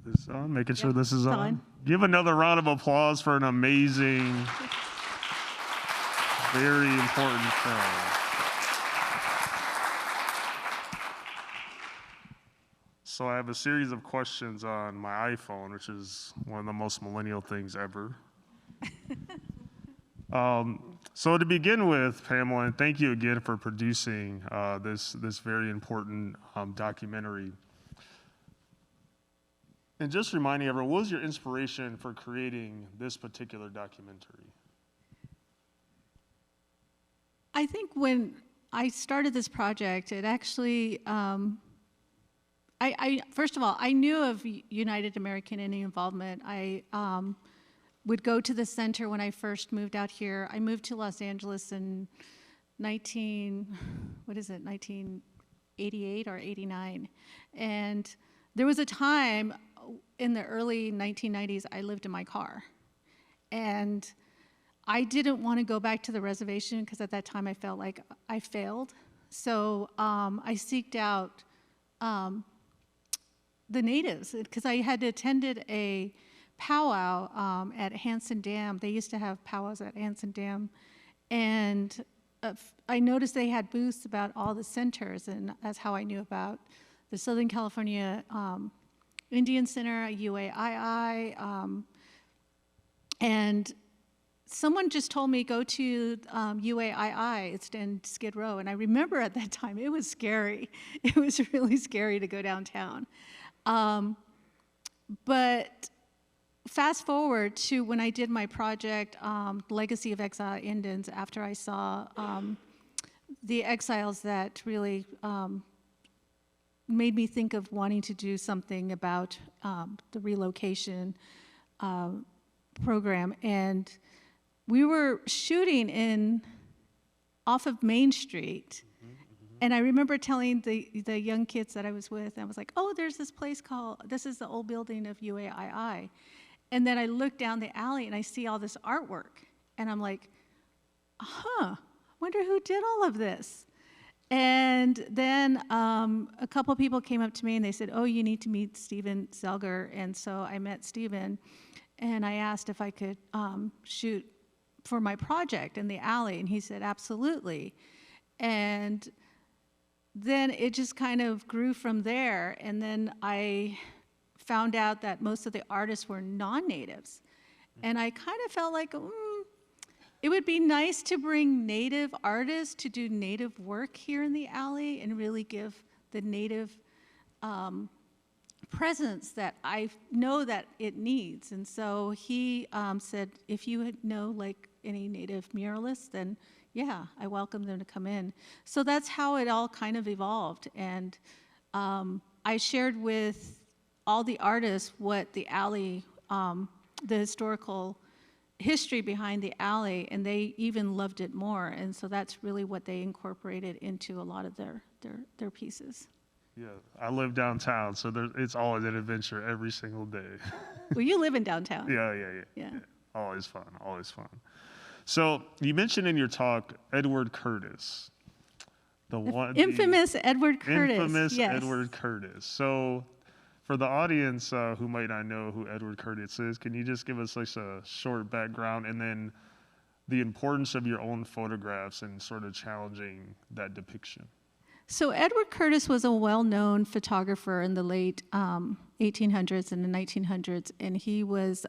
This is on, making sure Yep, this is it's on. on. Give another round of applause for an amazing, very important film. So I have a series of questions on my iPhone, which is one of the most millennial things ever. So to begin with, Pamela, and thank you again for producing this very important documentary. And just reminding everyone, what was your inspiration for creating this particular documentary? I think when I started this project, it actually, first of all, I knew of United American Indian involvement. I would go to the center when I first moved out here. I moved to Los Angeles in 1988 or 89. And there was a time in the early 1990s, I lived in my car. And I didn't want to go back to the reservation because at that time I felt like I failed. So I seeked out the natives because I had attended a powwow at Hansen Dam. They used to have powwows at Hansen Dam. And I noticed they had booths about all the centers, and that's how I knew about the Southern California Indian Center, UAII, and someone just told me, go to UAII, it's in Skid Row. And I remember at that time, it was scary. It was really scary to go downtown. But fast forward to when I did my project, Legacy of Exile Indians, after I saw the exiles that really made me think of wanting to do something about the relocation program. And we were shooting off of Main Street. And I remember telling the young kids that I was with, I was like, oh, there's this place this is the old building of UAII. And then I look down the alley and I see all this artwork. And I'm like, wonder who did all of this. And then a couple people came up to me and they said, oh, you need to meet Steven Zelger. And so I met Steven and I asked if I could shoot for my project in the alley. And he said, absolutely. And then it just kind of grew from there. And then I found out that most of the artists were non-natives. And I kind of felt like, it would be nice to bring native artists to do native work here in the alley and really give the native presence that I know that it needs. And so he said, if you know like any native muralists, then yeah, I welcome them to come in. So that's how it all kind of evolved. And I shared with all the artists what the alley, the historical history behind the alley, and they even loved it more. And so that's really what they incorporated into a lot of their pieces. Yeah, I live downtown, so it's always an adventure every single day. Well, you live in downtown. Yeah. Always fun, always fun. So you mentioned in your talk Edward Curtis, infamous Edward Curtis. Infamous yes. Edward Curtis. So for the audience who might not know who Edward Curtis is, can you just give us like a short background and then the importance of your own photographs and sort of challenging that depiction? So Edward Curtis was a well-known photographer in the late 1800s and the 1900s, and he was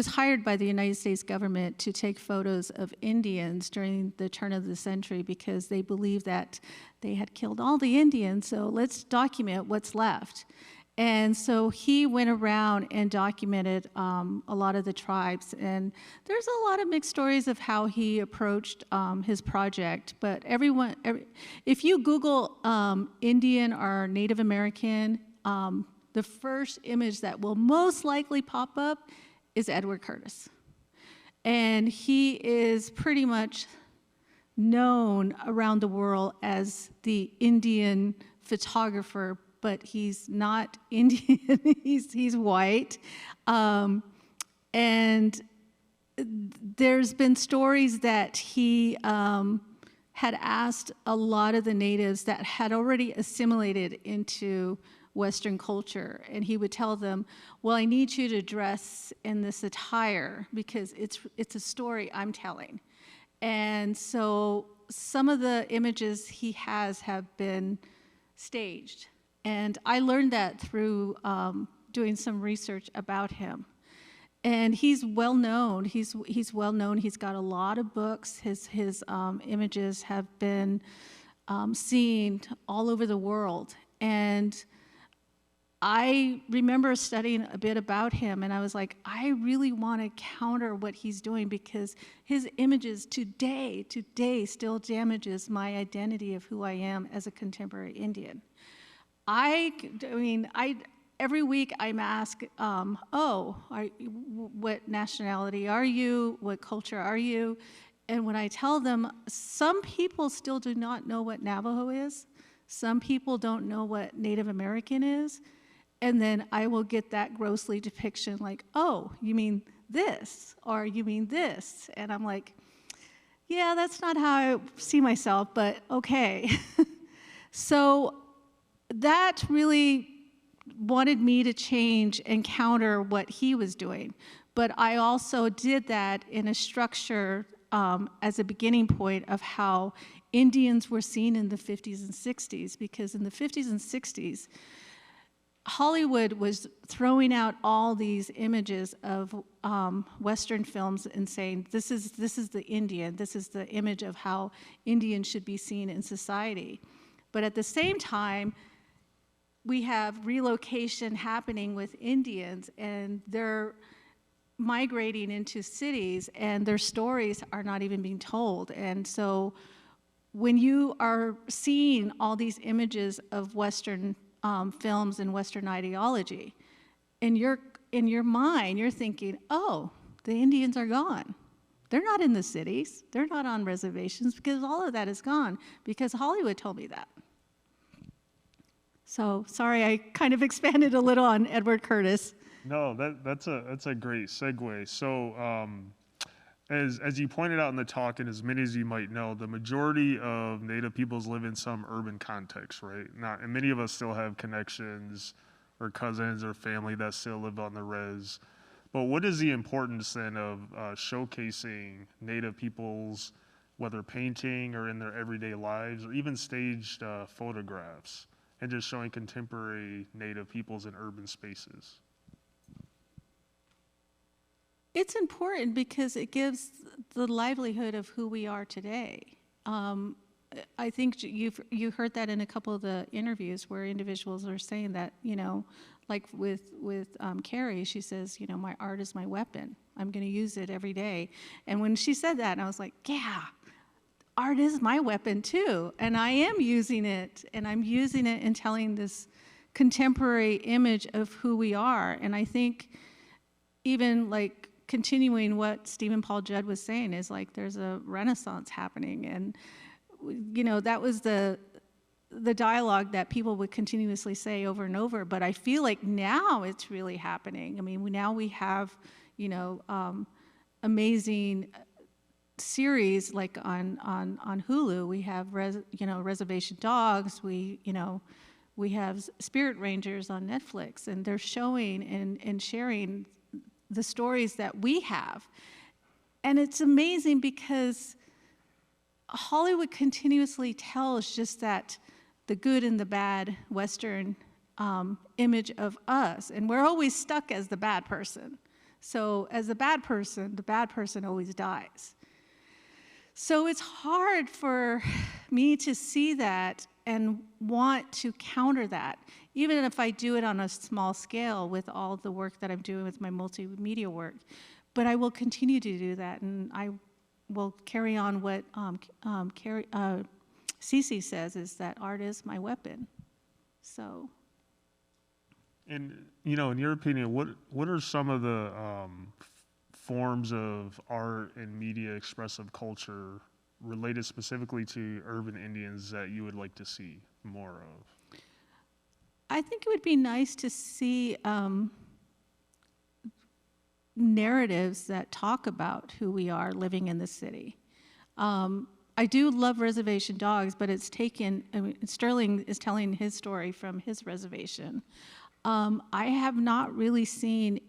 hired by the United States government to take photos of Indians during the turn of the century because they believed that they had killed all the Indians, so let's document what's left. And so he went around and documented a lot of the tribes, and there's a lot of mixed stories of how he approached his project, but if you Google Indian or Native American, the first image that will most likely pop up is Edward Curtis. And he is pretty much known around the world as the Indian photographer, but he's not Indian, he's white. And there's been stories that he had asked a lot of the natives that had already assimilated into Western culture, and he would tell them, well, I need you to dress in this attire because it's a story I'm telling. And so some of the images he has have been staged. And I learned that through doing some research about him. And he's well known. He's well known. He's got a lot of books. His images have been seen all over the world. And I remember studying a bit about him, and I was like, I really want to counter what he's doing because his images today still damages my identity of who I am as a contemporary Indian. Every week I'm asked, what nationality are you? What culture are you? And when I tell them, some people still do not know what Navajo is. Some people don't know what Native American is. And then I will get that grossly depiction like, oh, you mean this, or you mean this. And I'm like, yeah, that's not how I see myself, but okay. So that really wanted me to change and counter what he was doing. But I also did that in a structure as a beginning point of how Indians were seen in the 50s and 60s, because in the 50s and 60s, Hollywood was throwing out all these images of Western films and saying, this is the Indian, this is the image of how Indians should be seen in society. But at the same time, we have relocation happening with Indians, and they're migrating into cities, and their stories are not even being told. And so when you are seeing all these images of Western films and Western ideology, in your mind, you're thinking, oh, the Indians are gone. They're not in the cities. They're not on reservations, because all of that is gone, because Hollywood told me that. So sorry, I kind of expanded a little on Edward Curtis. No, that's a great segue. So as you pointed out in the talk, and as many as you might know, the majority of Native peoples live in some urban context, right? And many of us still have connections or cousins or family that still live on the res. But what is the importance then of showcasing Native peoples, whether painting or in their everyday lives, or even staged photographs, and just showing contemporary Native peoples in urban spaces? It's important because it gives the livelihood of who we are today. I think you heard that in a couple of the interviews where individuals are saying that, like with Carrie, she says, my art is my weapon. I'm going to use it every day. And when she said that, I was like, yeah, art is my weapon too. And I am using it, and I'm using it in telling this contemporary image of who we are. And I think even like continuing what Stephen Paul Judd was saying is like there's a renaissance happening. And that was the dialogue that people would continuously say over and over, but I feel like now it's really happening. I mean, now we have, amazing series like on Hulu. We have Reservation Dogs. We have Spirit Rangers on Netflix, and they're showing and sharing the stories that we have. And it's amazing because Hollywood continuously tells just that the good and the bad Western image of us, and we're always stuck as the bad person. So as the bad person always dies. So it's hard for me to see that and want to counter that, even if I do it on a small scale with all the work that I'm doing with my multimedia work. But I will continue to do that, and I will carry on what Cece says, is that art is my weapon. So. And, in your opinion, what are some of the forms of art and media expressive culture related specifically to urban Indians that you would like to see more of? I think it would be nice to see narratives that talk about who we are living in the city. I do love reservation dogs, but it's taken, I mean, Sterling is telling his story from his reservation. I have not really seen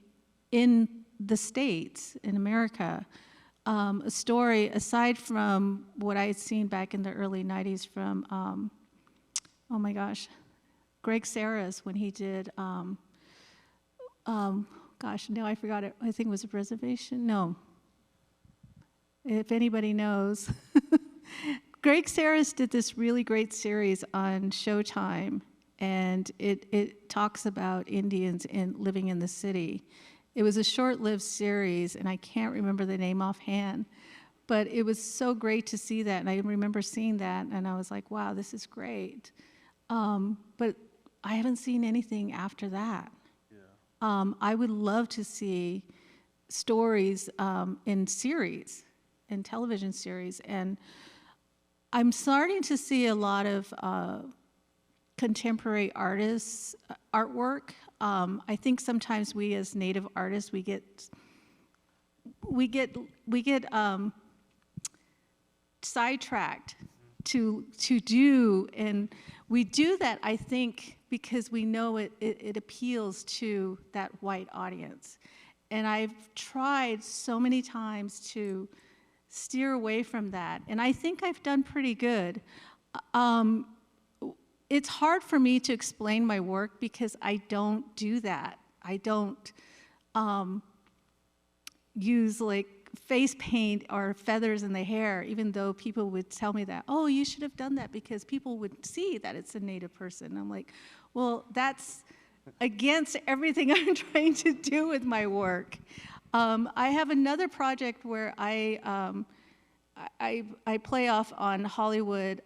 in the States, in America, a story aside from what I had seen back in the early 90s from, oh my gosh, Greg Sarah's when he did, gosh, no, I forgot it. I think it was a reservation. No. If anybody knows. Greg Sarah's did this really great series on Showtime, and it talks about Indians living in the city. It was a short-lived series, and I can't remember the name offhand, but it was so great to see that, and I remember seeing that, and I was like, wow, this is great. But I haven't seen anything after that. Yeah. I would love to see stories in series, in television series, and I'm starting to see a lot of contemporary artists' artwork. I think sometimes we as Native artists, we get sidetracked to do, and we do that, I think, because we know it appeals to that white audience. And I've tried so many times to steer away from that, and I think I've done pretty good. It's hard for me to explain my work because I don't do that. I don't use like face paint or feathers in the hair, even though people would tell me that, oh, you should have done that because people would see that it's a Native person. I'm like, well, that's against everything I'm trying to do with my work. I have another project where I play off on Hollywood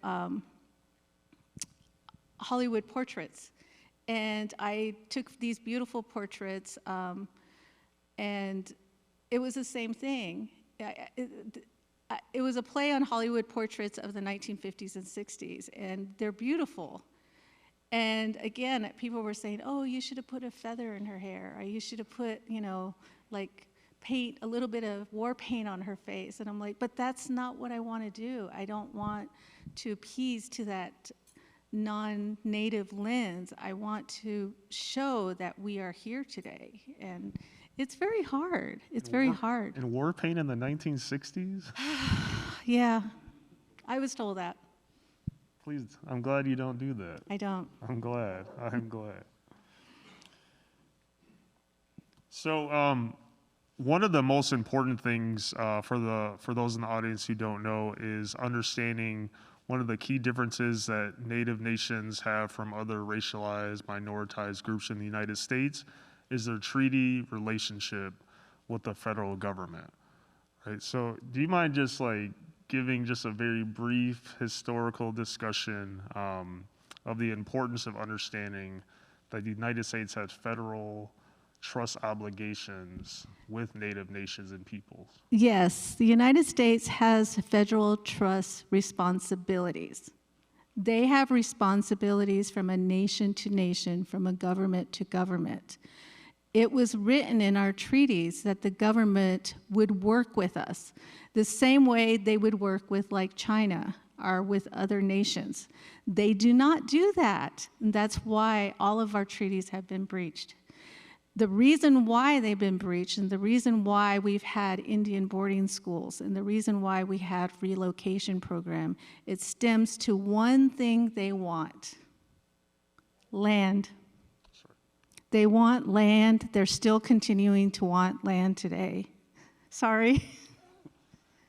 portraits, and I took these beautiful portraits, and it was the same thing. It was a play on Hollywood portraits of the 1950s and 60s, and they're beautiful. And again, people were saying, oh, you should have put a feather in her hair, or you should have put, you know, like paint, a little bit of war paint on her face. And I'm like, but that's not what I want to do. I don't want to appease to that non-native lens. I want to show that we are here today. And it's very hard. It's very hard. And war paint in the 1960s? Yeah, I was told that. Please, I'm glad you don't do that. I don't. I'm glad. I'm glad. So, one of the most important things for those in the audience who don't know is understanding one of the key differences that Native nations have from other racialized, minoritized groups in the United States is their treaty relationship with the federal government, right? So do you mind just like giving just a very brief historical discussion of the importance of understanding that the United States has federal trust obligations with Native nations and peoples? Yes, the United States has federal trust responsibilities. They have responsibilities from a nation to nation, from a government to government. It was written in our treaties that the government would work with us the same way they would work with like China or with other nations. They do not do that, and that's why all of our treaties have been breached. The reason why they've been breached and the reason why we've had Indian boarding schools and the reason why we had relocation program, it stems to one thing they want: land. They want land. They're still continuing to want land today. Sorry.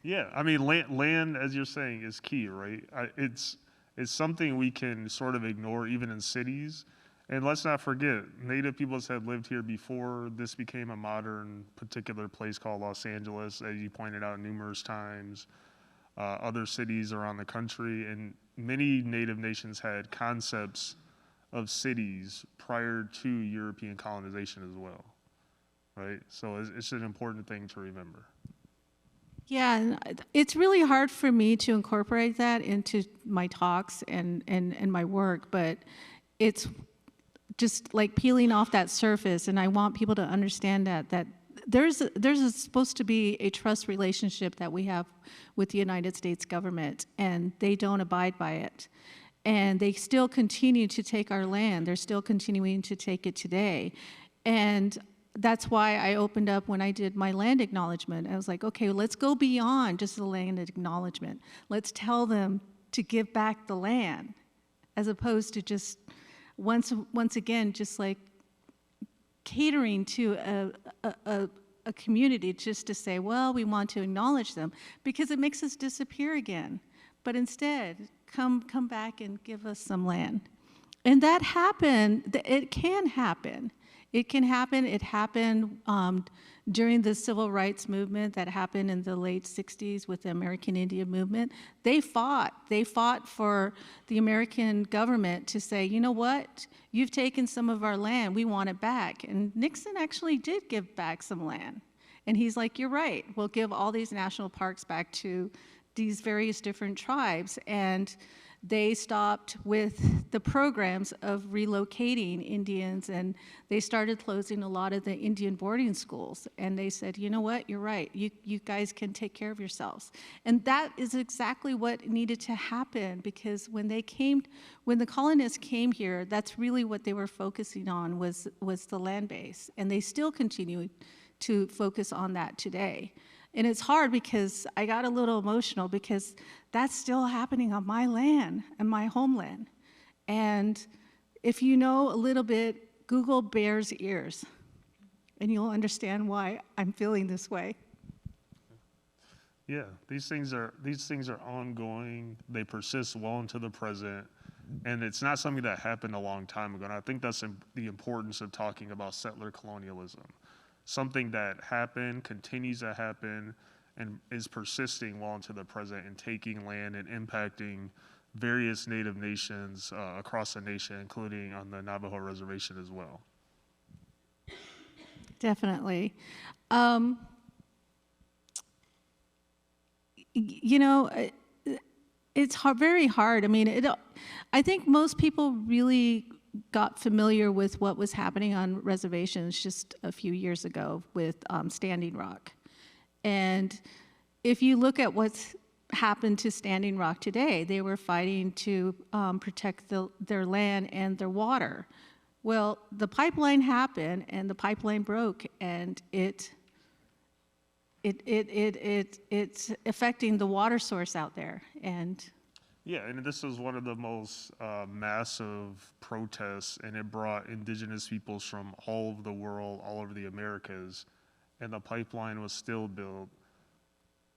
Yeah, I mean, land, as you're saying, is key, right? It's something we can sort of ignore even in cities. And let's not forget, Native peoples had lived here before this became a modern particular place called Los Angeles, as you pointed out numerous times, other cities around the country. And many Native nations had concepts of cities prior to European colonization as well, right? So it's an important thing to remember. Yeah, and it's really hard for me to incorporate that into my talks and my work, but it's just like peeling off that surface, and I want people to understand that supposed to be a trust relationship that we have with the United States government, and they don't abide by it. And they still continue to take our land. They're still continuing to take it today. And that's why I opened up when I did my land acknowledgement. I was like, okay, let's go beyond just the land acknowledgement. Let's tell them to give back the land, as opposed to just once again, just like catering to a community just to say, well, we want to acknowledge them, because it makes us disappear again. But instead, come back and give us some land. And that happened. It can happen. It can happen. It happened during the civil rights movement that happened in the late 60s with the American Indian movement. They fought. They fought for the American government to say, you know what? You've taken some of our land. We want it back. And Nixon actually did give back some land. And he's like, you're right. We'll give all these national parks back to these various different tribes. And they stopped with the programs of relocating Indians, and they started closing a lot of the Indian boarding schools. And they said, you know what, you're right, you guys can take care of yourselves. And that is exactly what needed to happen, because when the colonists came here, that's really what they were focusing on, was the land base. And they still continue to focus on that today. And it's hard because I got a little emotional, because that's still happening on my land and my homeland. And if you know a little bit, Google bear's ears, and you'll understand why I'm feeling this way. Yeah, these things are ongoing. They persist well into the present, and it's not something that happened a long time ago. And I think that's the importance of talking about settler colonialism. Something that happened, continues to happen, and is persisting well into the present, and taking land and impacting various Native nations across the nation, including on the Navajo reservation as well. Definitely. You know, it's very hard. I mean, I think most people really got familiar with what was happening on reservations just a few years ago with Standing Rock. And if you look at what's happened to Standing Rock today, they were fighting to protect their land and their water. Well, the pipeline happened, and the pipeline broke, and it's affecting the water source out there. And yeah, and this was one of the most massive protests, and it brought indigenous peoples from all over the world, all over the Americas, and the pipeline was still built,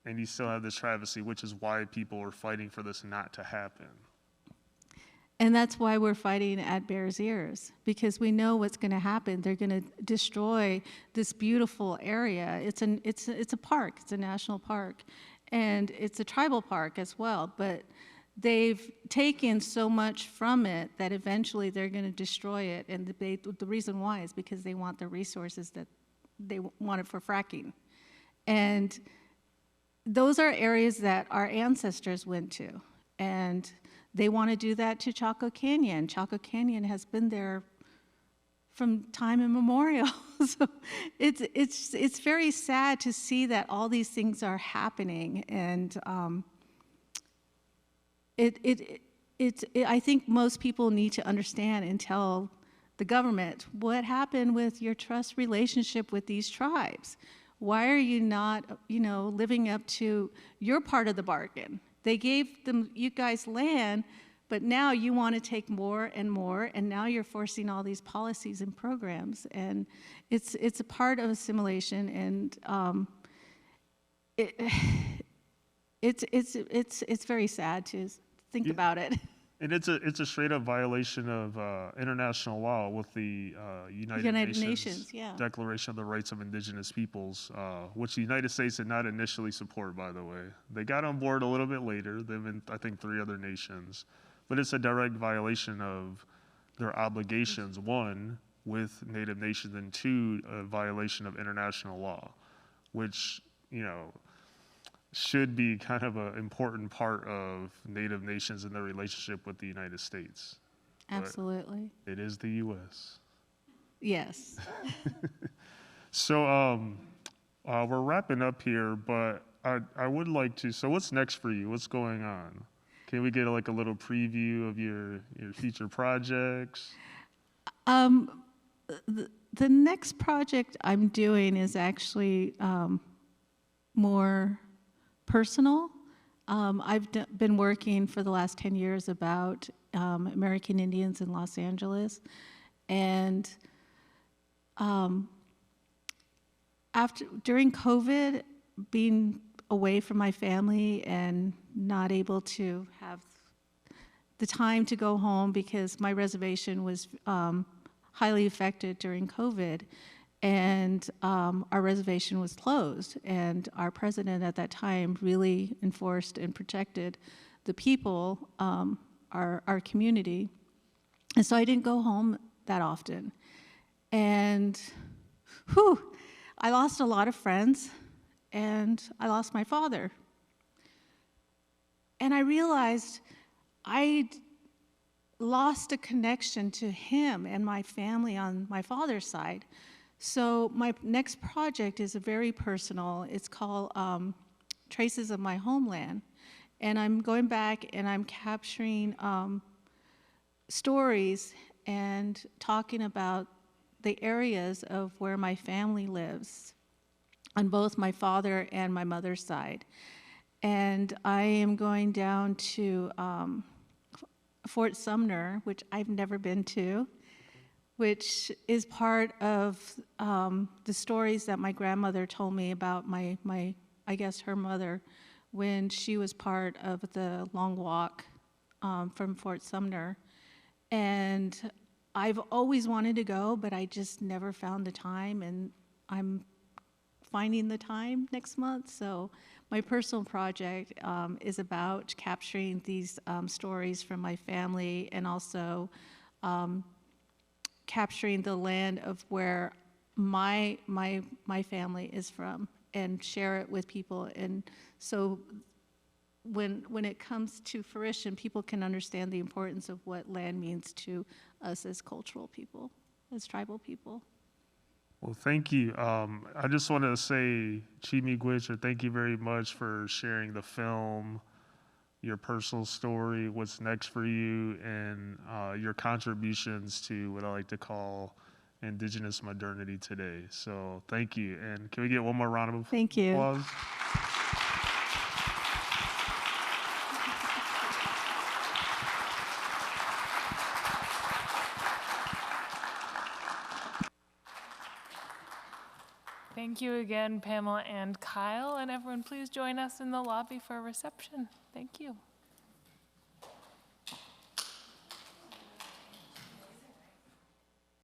and you still have this travesty, which is why people were fighting for this not to happen. And that's why we're fighting at bear's ears, because we know what's going to happen. They're going to destroy this beautiful area. It's a park. It's a national park, and it's a tribal park as well. But they've taken so much from it that eventually they're going to destroy it. And the reason why is because they want the resources that they want it for fracking. And those are areas that our ancestors went to. And they want to do that to Chaco Canyon. Chaco Canyon has been there from time immemorial. So it's very sad to see that all these things are happening. And I think most people need to understand and tell the government what happened with your trust relationship with these tribes. Why are you not, living up to your part of the bargain? They gave you guys land, but now you want to take more and more, and now you're forcing all these policies and programs, and it's a part of assimilation, and it's very sad to think about it. And it's a straight up violation of international law with the United Nations Declaration of the Rights of Indigenous Peoples, which the United States did not initially support, by the way. They got on board a little bit later. They've been, I think, 3 other nations. But it's a direct violation of their obligations, 1, with Native nations, and 2, a violation of international law, which, should be kind of an important part of Native nations and their relationship with the United States. Absolutely. But it is the U.S. Yes. So We're wrapping up here, but I would like to, so what's next for you? What's going on? Can we get like a little preview of your future projects? The next project I'm doing is actually more personal. I've been working for the last 10 years about American Indians in Los Angeles, and during COVID, being away from my family and not able to have the time to go home because my reservation was highly affected during COVID, and our reservation was closed, and our president at that time really enforced and protected the people, our community, and so I didn't go home that often. And I lost a lot of friends, and I lost my father. And I realized I lost a connection to him and my family on my father's side. So my next project is very personal. It's called Traces of My Homeland. And I'm going back and I'm capturing stories and talking about the areas of where my family lives on both my father and my mother's side. And I am going down to Fort Sumner, which I've never been to, which is part of the stories that my grandmother told me about I guess her mother, when she was part of the long walk from Fort Sumner. And I've always wanted to go, but I just never found the time, and I'm finding the time next month. So my personal project is about capturing these stories from my family, and also capturing the land of where my family is from, and share it with people. And so when it comes to fruition, people can understand the importance of what land means to us as cultural people, as tribal people. Well, thank you. I just want to say, Chimigwicha, thank you very much for sharing the film, your personal story, what's next for you, and your contributions to what I like to call Indigenous modernity today. So thank you. And can we get one more round of applause? Thank you. Thank you again, Pamela and Kyle, and everyone please join us in the lobby for a reception. Thank you.